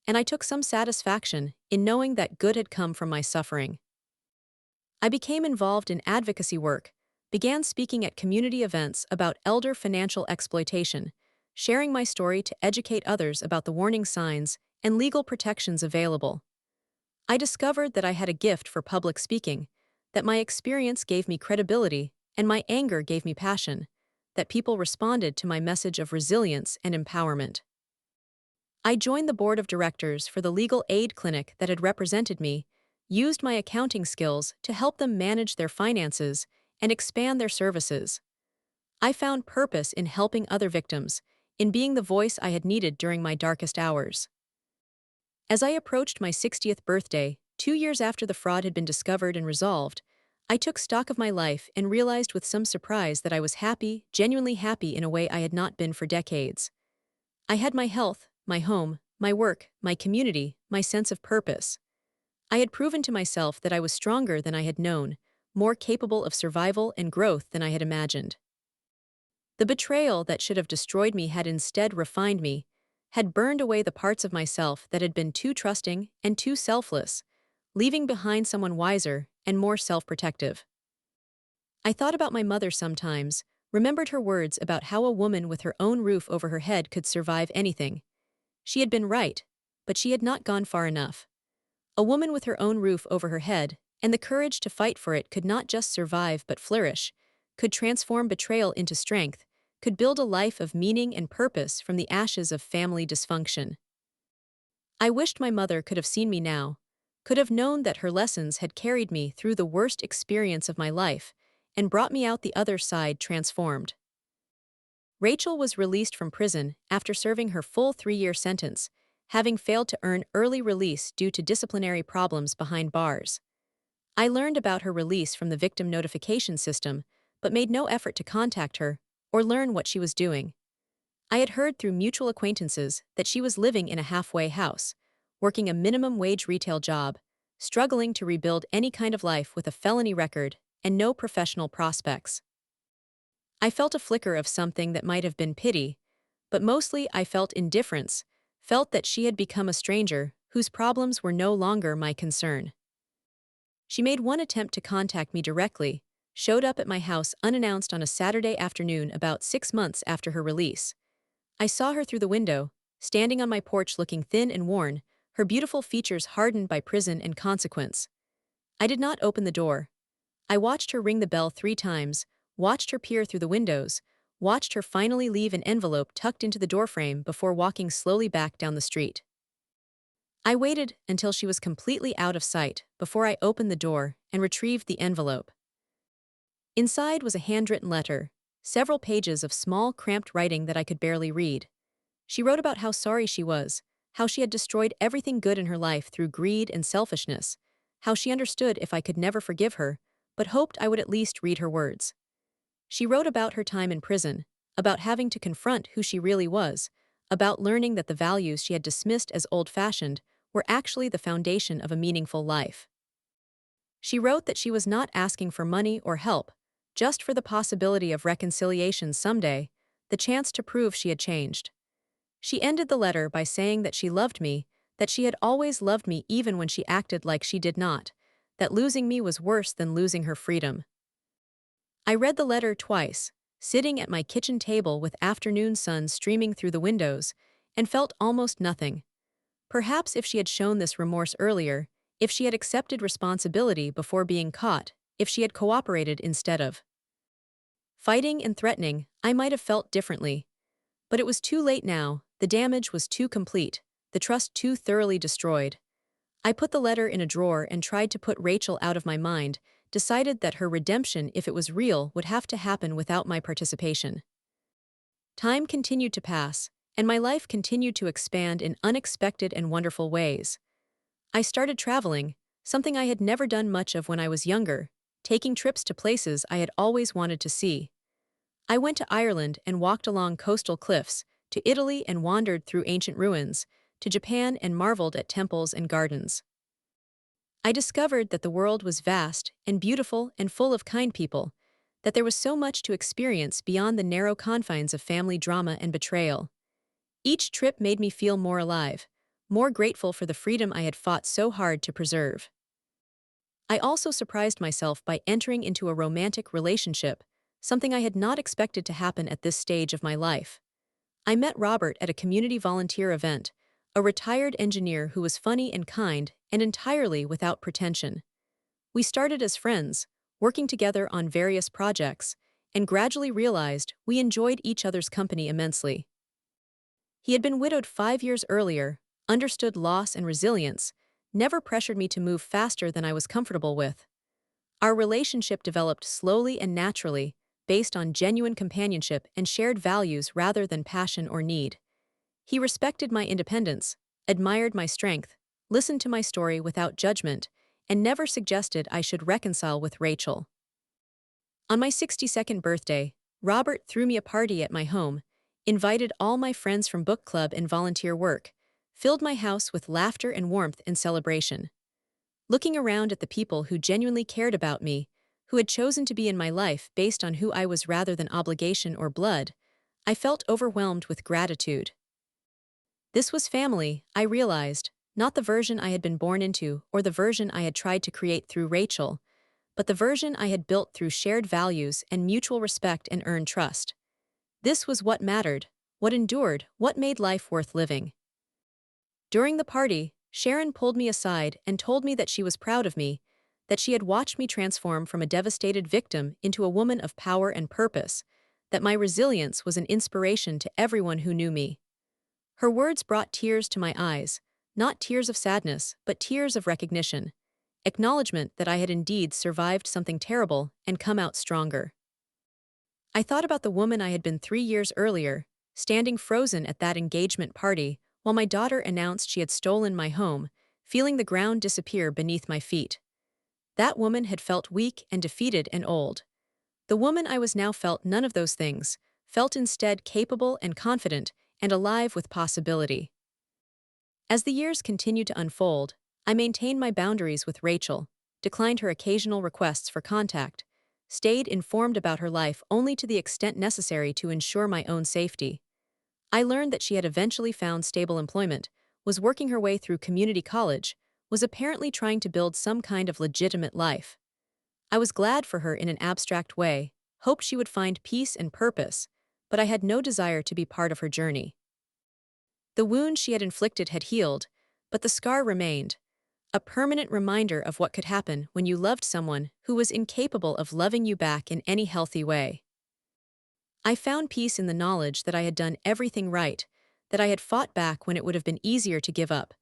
[SPEAKER 1] and I took some satisfaction in knowing that good had come from my suffering. I became involved in advocacy work, began speaking at community events about elder financial exploitation, sharing my story to educate others about the warning signs and legal protections available. I discovered that I had a gift for public speaking, that my experience gave me credibility and my anger gave me passion, that people responded to my message of resilience and empowerment. I joined the board of directors for the legal aid clinic that had represented me, used my accounting skills to help them manage their finances and expand their services. I found purpose in helping other victims, in being the voice I had needed during my darkest hours. As I approached my 60th birthday, 2 years after the fraud had been discovered and resolved, I took stock of my life and realized with some surprise that I was happy, genuinely happy in a way I had not been for decades. I had my health, my home, my work, my community, my sense of purpose. I had proven to myself that I was stronger than I had known, more capable of survival and growth than I had imagined. The betrayal that should have destroyed me had instead refined me, had burned away the parts of myself that had been too trusting and too selfless, leaving behind someone wiser and more self-protective. I thought about my mother sometimes, remembered her words about how a woman with her own roof over her head could survive anything. She had been right, but she had not gone far enough. A woman with her own roof over her head, and the courage to fight for it could not just survive but flourish, could transform betrayal into strength, could build a life of meaning and purpose from the ashes of family dysfunction. I wished my mother could have seen me now, could have known that her lessons had carried me through the worst experience of my life and brought me out the other side transformed. Rachel was released from prison after serving her full 3-year sentence, having failed to earn early release due to disciplinary problems behind bars. I learned about her release from the victim notification system, but made no effort to contact her or learn what she was doing. I had heard through mutual acquaintances that she was living in a halfway house, working a minimum wage retail job, struggling to rebuild any kind of life with a felony record and no professional prospects. I felt a flicker of something that might have been pity, but mostly I felt indifference, felt that she had become a stranger whose problems were no longer my concern. She made one attempt to contact me directly, showed up at my house unannounced on a Saturday afternoon about 6 months after her release. I saw her through the window, standing on my porch looking thin and worn, her beautiful features hardened by prison and consequence. I did not open the door. I watched her ring the bell 3 times, watched her peer through the windows, watched her finally leave an envelope tucked into the doorframe before walking slowly back down the street. I waited until she was completely out of sight before I opened the door and retrieved the envelope. Inside was a handwritten letter, several pages of small, cramped writing that I could barely read. She wrote about how sorry she was, how she had destroyed everything good in her life through greed and selfishness, how she understood if I could never forgive her, but hoped I would at least read her words. She wrote about her time in prison, about having to confront who she really was, about learning that the values she had dismissed as old-fashioned were actually the foundation of a meaningful life. She wrote that she was not asking for money or help, just for the possibility of reconciliation someday, the chance to prove she had changed. She ended the letter by saying that she loved me, that she had always loved me even when she acted like she did not, that losing me was worse than losing her freedom. I read the letter twice, sitting at my kitchen table with afternoon sun streaming through the windows, and felt almost nothing. Perhaps if she had shown this remorse earlier, if she had accepted responsibility before being caught, if she had cooperated instead of fighting and threatening, I might have felt differently. But it was too late now, the damage was too complete, the trust too thoroughly destroyed. I put the letter in a drawer and tried to put Rachel out of my mind, decided that her redemption, if it was real, would have to happen without my participation. Time continued to pass, and my life continued to expand in unexpected and wonderful ways. I started traveling, something I had never done much of when I was younger, taking trips to places I had always wanted to see. I went to Ireland and walked along coastal cliffs, to Italy and wandered through ancient ruins, to Japan and marveled at temples and gardens. I discovered that the world was vast and beautiful and full of kind people, that there was so much to experience beyond the narrow confines of family drama and betrayal. Each trip made me feel more alive, more grateful for the freedom I had fought so hard to preserve. I also surprised myself by entering into a romantic relationship, something I had not expected to happen at this stage of my life. I met Robert at a community volunteer event, a retired engineer who was funny and kind and entirely without pretension. We started as friends, working together on various projects, and gradually realized we enjoyed each other's company immensely. He had been widowed 5 years earlier, understood loss and resilience, never pressured me to move faster than I was comfortable with. Our relationship developed slowly and naturally, based on genuine companionship and shared values rather than passion or need. He respected my independence, admired my strength, listened to my story without judgment, and never suggested I should reconcile with Rachel. On my 62nd birthday, Robert threw me a party at my home, invited all my friends from book club and volunteer work, filled my house with laughter and warmth and celebration. Looking around at the people who genuinely cared about me, who had chosen to be in my life based on who I was rather than obligation or blood, I felt overwhelmed with gratitude. This was family, I realized, not the version I had been born into or the version I had tried to create through Rachel, but the version I had built through shared values and mutual respect and earned trust. This was what mattered, what endured, what made life worth living. During the party, Sharon pulled me aside and told me that she was proud of me, that she had watched me transform from a devastated victim into a woman of power and purpose, that my resilience was an inspiration to everyone who knew me. Her words brought tears to my eyes, not tears of sadness, but tears of recognition, acknowledgement that I had indeed survived something terrible and come out stronger. I thought about the woman I had been 3 years earlier, standing frozen at that engagement party, while my daughter announced she had stolen my home, feeling the ground disappear beneath my feet. That woman had felt weak and defeated and old. The woman I was now felt none of those things, felt instead capable and confident and alive with possibility. As the years continued to unfold, I maintained my boundaries with Rachel, declined her occasional requests for contact, stayed informed about her life only to the extent necessary to ensure my own safety. I learned that she had eventually found stable employment, was working her way through community college, was apparently trying to build some kind of legitimate life. I was glad for her in an abstract way, hoped she would find peace and purpose, but I had no desire to be part of her journey. The wound she had inflicted had healed, but the scar remained, a permanent reminder of what could happen when you loved someone who was incapable of loving you back in any healthy way. I found peace in the knowledge that I had done everything right, that I had fought back when it would have been easier to give up,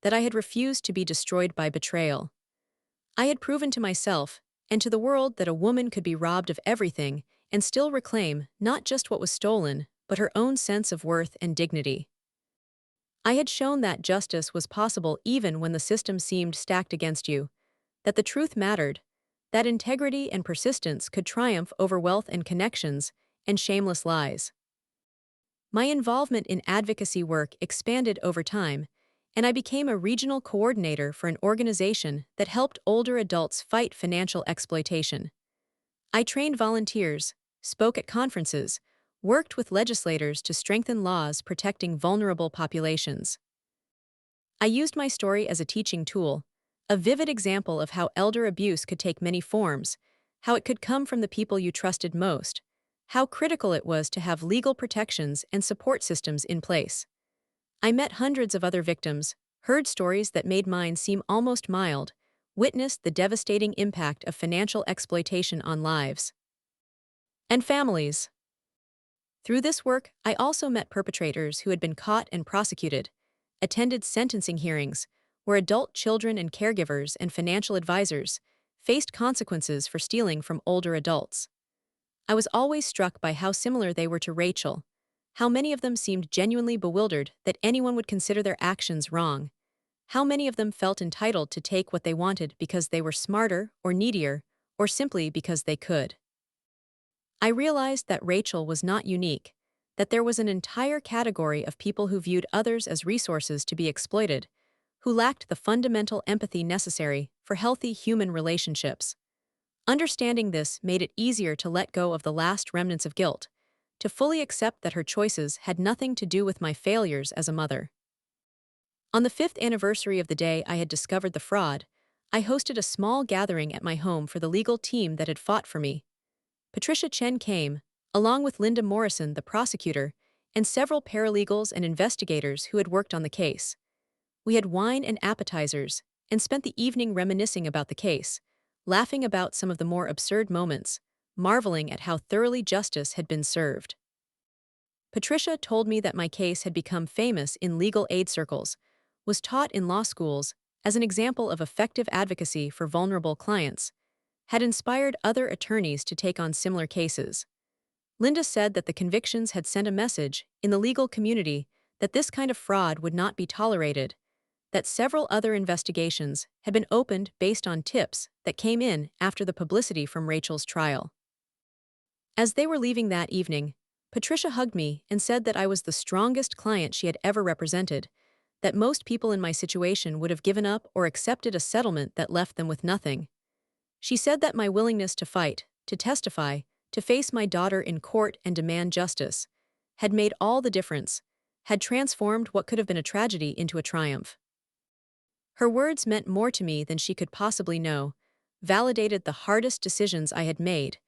[SPEAKER 1] that I had refused to be destroyed by betrayal. I had proven to myself, and to the world, that a woman could be robbed of everything and still reclaim not just what was stolen, but her own sense of worth and dignity. I had shown that justice was possible even when the system seemed stacked against you, that the truth mattered, that integrity and persistence could triumph over wealth and connections and shameless lies. My involvement in advocacy work expanded over time, and I became a regional coordinator for an organization that helped older adults fight financial exploitation. I trained volunteers, spoke at conferences, worked with legislators to strengthen laws protecting vulnerable populations. I used my story as a teaching tool, a vivid example of how elder abuse could take many forms, how it could come from the people you trusted most, how critical it was to have legal protections and support systems in place. I met hundreds of other victims, heard stories that made mine seem almost mild, witnessed the devastating impact of financial exploitation on lives and families. Through this work, I also met perpetrators who had been caught and prosecuted, attended sentencing hearings, where adult children and caregivers and financial advisors faced consequences for stealing from older adults. I was always struck by how similar they were to Rachel, how many of them seemed genuinely bewildered that anyone would consider their actions wrong, how many of them felt entitled to take what they wanted because they were smarter or needier, or simply because they could. I realized that Rachel was not unique, that there was an entire category of people who viewed others as resources to be exploited, who lacked the fundamental empathy necessary for healthy human relationships. Understanding this made it easier to let go of the last remnants of guilt, to fully accept that her choices had nothing to do with my failures as a mother. On the 5th anniversary of the day I had discovered the fraud, I hosted a small gathering at my home for the legal team that had fought for me. Patricia Chen came, along with Linda Morrison, the prosecutor, and several paralegals and investigators who had worked on the case. We had wine and appetizers, and spent the evening reminiscing about the case, laughing about some of the more absurd moments, marveling at how thoroughly justice had been served. Patricia told me that my case had become famous in legal aid circles, was taught in law schools as an example of effective advocacy for vulnerable clients, had inspired other attorneys to take on similar cases. Linda said that the convictions had sent a message in the legal community that this kind of fraud would not be tolerated, that several other investigations had been opened based on tips that came in after the publicity from Rachel's trial. As they were leaving that evening, Patricia hugged me and said that I was the strongest client she had ever represented, that most people in my situation would have given up or accepted a settlement that left them with nothing. She said that my willingness to fight, to testify, to face my daughter in court and demand justice, had made all the difference, had transformed what could have been a tragedy into a triumph. Her words meant more to me than she could possibly know, validated the hardest decisions I had made,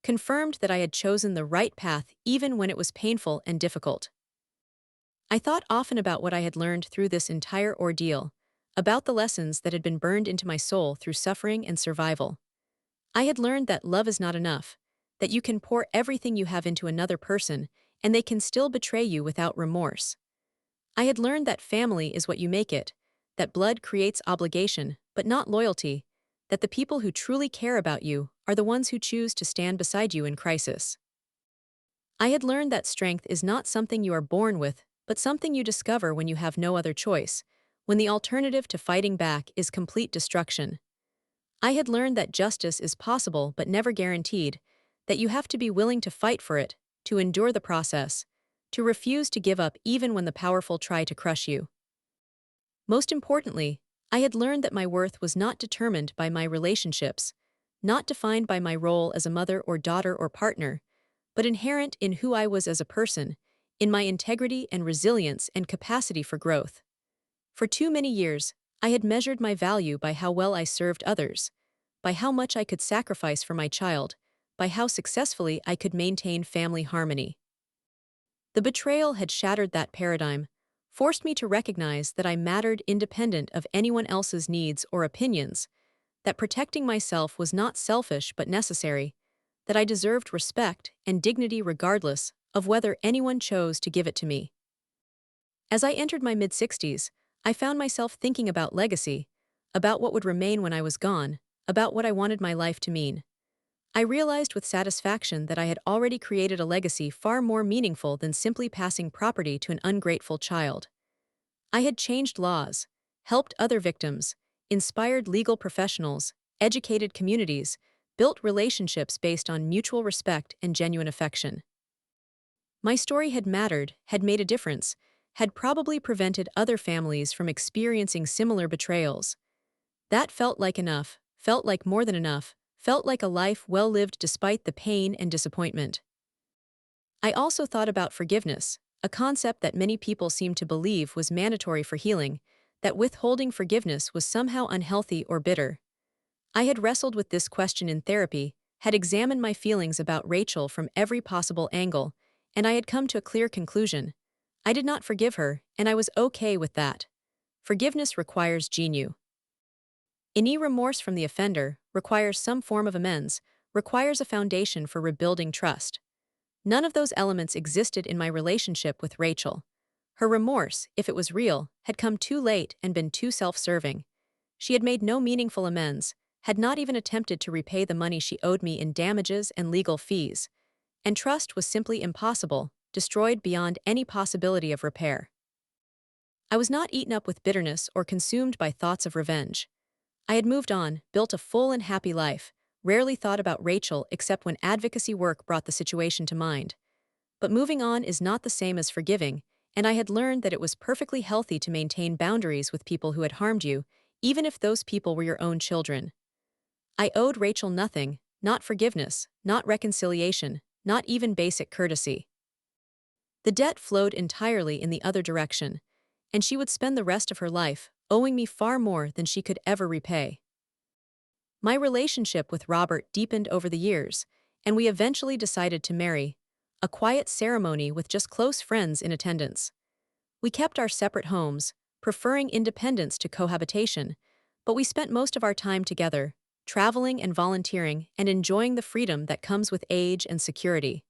[SPEAKER 1] confirmed that I had chosen the right path even when it was painful and difficult. I thought often about what I had learned through this entire ordeal, about the lessons that had been burned into my soul through suffering and survival. I had learned that love is not enough, that you can pour everything you have into another person, and they can still betray you without remorse. I had learned that family is what you make it, that blood creates obligation, but not loyalty, that the people who truly care about you are the ones who choose to stand beside you in crisis. I had learned that strength is not something you are born with, but something you discover when you have no other choice, when the alternative to fighting back is complete destruction. I had learned that justice is possible but never guaranteed, that you have to be willing to fight for it, to endure the process, to refuse to give up even when the powerful try to crush you. Most importantly, I had learned that my worth was not determined by my relationships, not defined by my role as a mother or daughter or partner, but inherent in who I was as a person, in my integrity and resilience and capacity for growth. For too many years, I had measured my value by how well I served others, by how much I could sacrifice for my child, by how successfully I could maintain family harmony. The betrayal had shattered that paradigm, forced me to recognize that I mattered independent of anyone else's needs or opinions, that protecting myself was not selfish but necessary, that I deserved respect and dignity regardless of whether anyone chose to give it to me. As I entered my mid-60s, I found myself thinking about legacy, about what would remain when I was gone, about what I wanted my life to mean. I realized with satisfaction that I had already created a legacy far more meaningful than simply passing property to an ungrateful child. I had changed laws, helped other victims, inspired legal professionals, educated communities, built relationships based on mutual respect and genuine affection. My story had mattered, had made a difference, had probably prevented other families from experiencing similar betrayals. That felt like enough, felt like more than enough, felt like a life well lived despite the pain and disappointment. I also thought about forgiveness, a concept that many people seem to believe was mandatory for healing, that withholding forgiveness was somehow unhealthy or bitter. I had wrestled with this question in therapy, had examined my feelings about Rachel from every possible angle, and I had come to a clear conclusion. I did not forgive her, and I was okay with that. Forgiveness requires genuine. Any remorse from the offender requires some form of amends, requires a foundation for rebuilding trust. None of those elements existed in my relationship with Rachel. Her remorse, if it was real, had come too late and been too self-serving. She had made no meaningful amends, had not even attempted to repay the money she owed me in damages and legal fees. And trust was simply impossible, destroyed beyond any possibility of repair. I was not eaten up with bitterness or consumed by thoughts of revenge. I had moved on, built a full and happy life, rarely thought about Rachel except when advocacy work brought the situation to mind. But moving on is not the same as forgiving, and I had learned that it was perfectly healthy to maintain boundaries with people who had harmed you, even if those people were your own children. I owed Rachel nothing, not forgiveness, not reconciliation, not even basic courtesy. The debt flowed entirely in the other direction, and she would spend the rest of her life owing me far more than she could ever repay. My relationship with Robert deepened over the years, and we eventually decided to marry, a quiet ceremony with just close friends in attendance. We kept our separate homes, preferring independence to cohabitation, but we spent most of our time together, traveling and volunteering and enjoying the freedom that comes with age and security.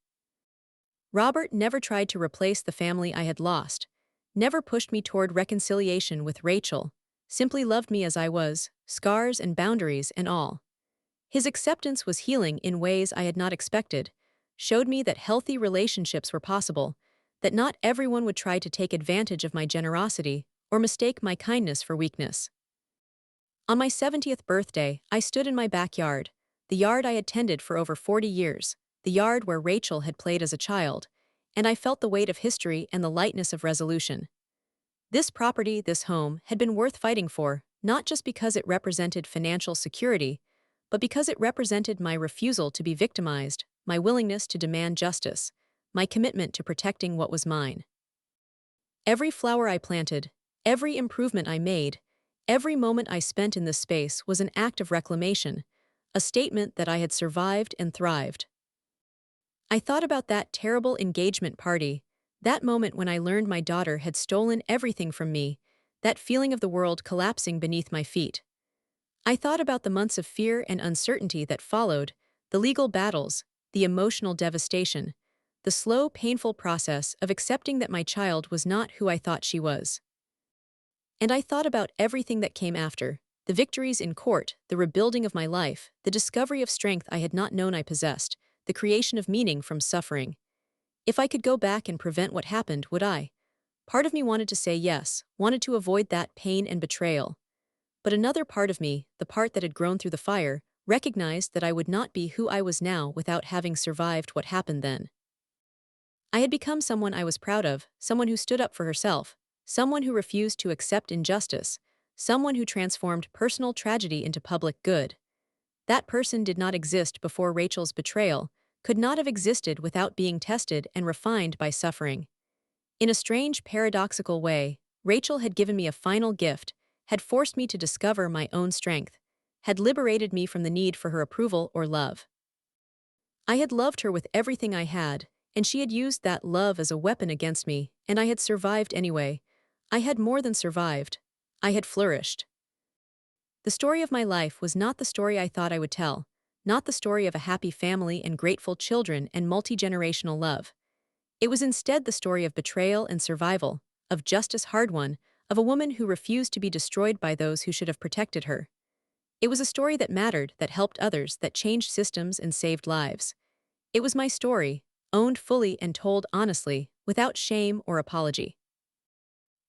[SPEAKER 1] Robert never tried to replace the family I had lost, never pushed me toward reconciliation with Rachel, simply loved me as I was, scars and boundaries and all. His acceptance was healing in ways I had not expected, showed me that healthy relationships were possible, that not everyone would try to take advantage of my generosity or mistake my kindness for weakness. On my 70th birthday, I stood in my backyard, the yard I had tended for over 40 years, the yard where Rachel had played as a child, and I felt the weight of history and the lightness of resolution. This property, this home, had been worth fighting for, not just because it represented financial security, but because it represented my refusal to be victimized, my willingness to demand justice, my commitment to protecting what was mine. Every flower I planted, every improvement I made, every moment I spent in this space was an act of reclamation, a statement that I had survived and thrived. I thought about that terrible engagement party, that moment when I learned my daughter had stolen everything from me, that feeling of the world collapsing beneath my feet. I thought about the months of fear and uncertainty that followed, the legal battles, the emotional devastation, the slow, painful process of accepting that my child was not who I thought she was. And I thought about everything that came after, the victories in court, the rebuilding of my life, the discovery of strength I had not known I possessed, the creation of meaning from suffering. If I could go back and prevent what happened, would I? Part of me wanted to say yes, wanted to avoid that pain and betrayal. But another part of me, the part that had grown through the fire, recognized that I would not be who I was now without having survived what happened then. I had become someone I was proud of, someone who stood up for herself, someone who refused to accept injustice, someone who transformed personal tragedy into public good. That person did not exist before Rachel's betrayal, could not have existed without being tested and refined by suffering. In a strange, paradoxical way, Rachel had given me a final gift, had forced me to discover my own strength, had liberated me from the need for her approval or love. I had loved her with everything I had, and she had used that love as a weapon against me, and I had survived anyway. I had more than survived. I had flourished. The story of my life was not the story I thought I would tell, not the story of a happy family and grateful children and multi-generational love. It was instead the story of betrayal and survival, of justice hard won, of a woman who refused to be destroyed by those who should have protected her. It was a story that mattered, that helped others, that changed systems and saved lives. It was my story, owned fully and told honestly, without shame or apology.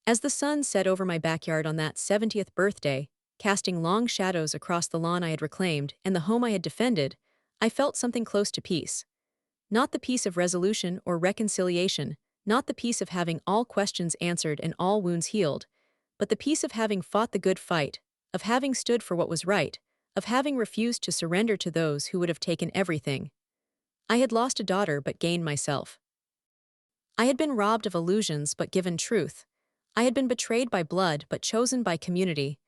[SPEAKER 1] As the sun set over my backyard on that 70th birthday, casting long shadows across the lawn I had reclaimed and the home I had defended, I felt something close to peace. Not the peace of resolution or reconciliation, not the peace of having all questions answered and all wounds healed, but the peace of having fought the good fight, of having stood for what was right, of having refused to surrender to those who would have taken everything. I had lost a daughter but gained myself. I had been robbed of illusions but given truth. I had been betrayed by blood but chosen by community.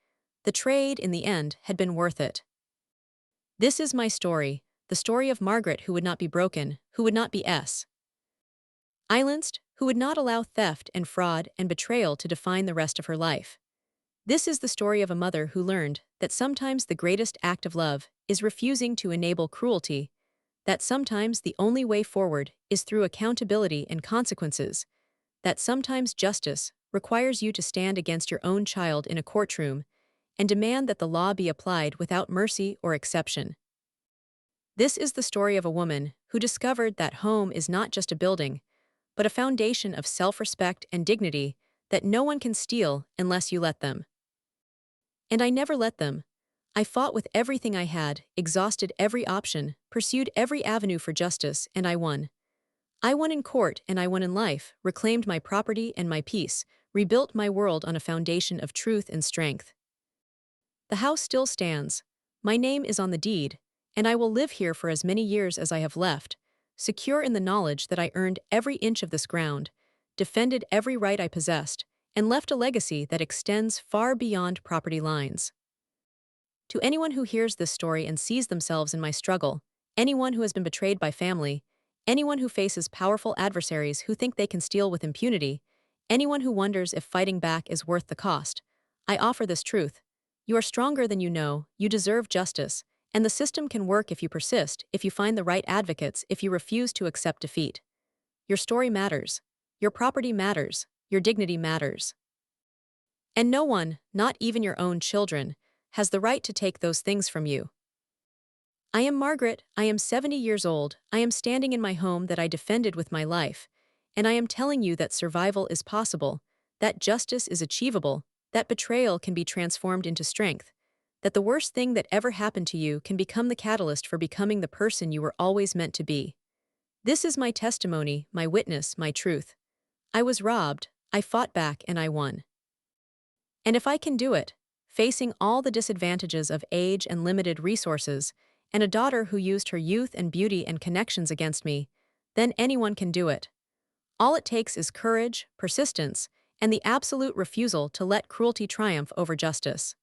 [SPEAKER 1] The trade, in the end, had been worth it. This is my story, the story of Margaret who would not be broken, who would not be silenced, who would not allow theft and fraud and betrayal to define the rest of her life. This is the story of a mother who learned that sometimes the greatest act of love is refusing to enable cruelty, that sometimes the only way forward is through accountability and consequences, that sometimes justice requires you to stand against your own child in a courtroom and demand that the law be applied without mercy or exception. This is the story of a woman who discovered that home is not just a building, but a foundation of self-respect and dignity that no one can steal unless you let them. And I never let them. I fought with everything I had, exhausted every option, pursued every avenue for justice, and I won. I won in court and I won in life, reclaimed my property and my peace, rebuilt my world on a foundation of truth and strength. The house still stands. My name is on the deed, and I will live here for as many years as I have left, secure in the knowledge that I earned every inch of this ground, defended every right I possessed, and left a legacy that extends far beyond property lines. To anyone who hears this story and sees themselves in my struggle, anyone who has been betrayed by family, anyone who faces powerful adversaries who think they can steal with impunity, anyone who wonders if fighting back is worth the cost, I offer this truth. You are stronger than you know, you deserve justice, and the system can work if you persist, if you find the right advocates, if you refuse to accept defeat. Your story matters. Your property matters. Your dignity matters. And no one, not even your own children, has the right to take those things from you. I am Margaret, I am 70 years old, I am standing in my home that I defended with my life, and I am telling you that survival is possible, that justice is achievable, that betrayal can be transformed into strength, that the worst thing that ever happened to you can become the catalyst for becoming the person you were always meant to be. This is my testimony, my witness, my truth. I was robbed, I fought back, and I won. And if I can do it, facing all the disadvantages of age and limited resources, and a daughter who used her youth and beauty and connections against me, then anyone can do it. All it takes is courage, persistence, and the absolute refusal to let cruelty triumph over justice.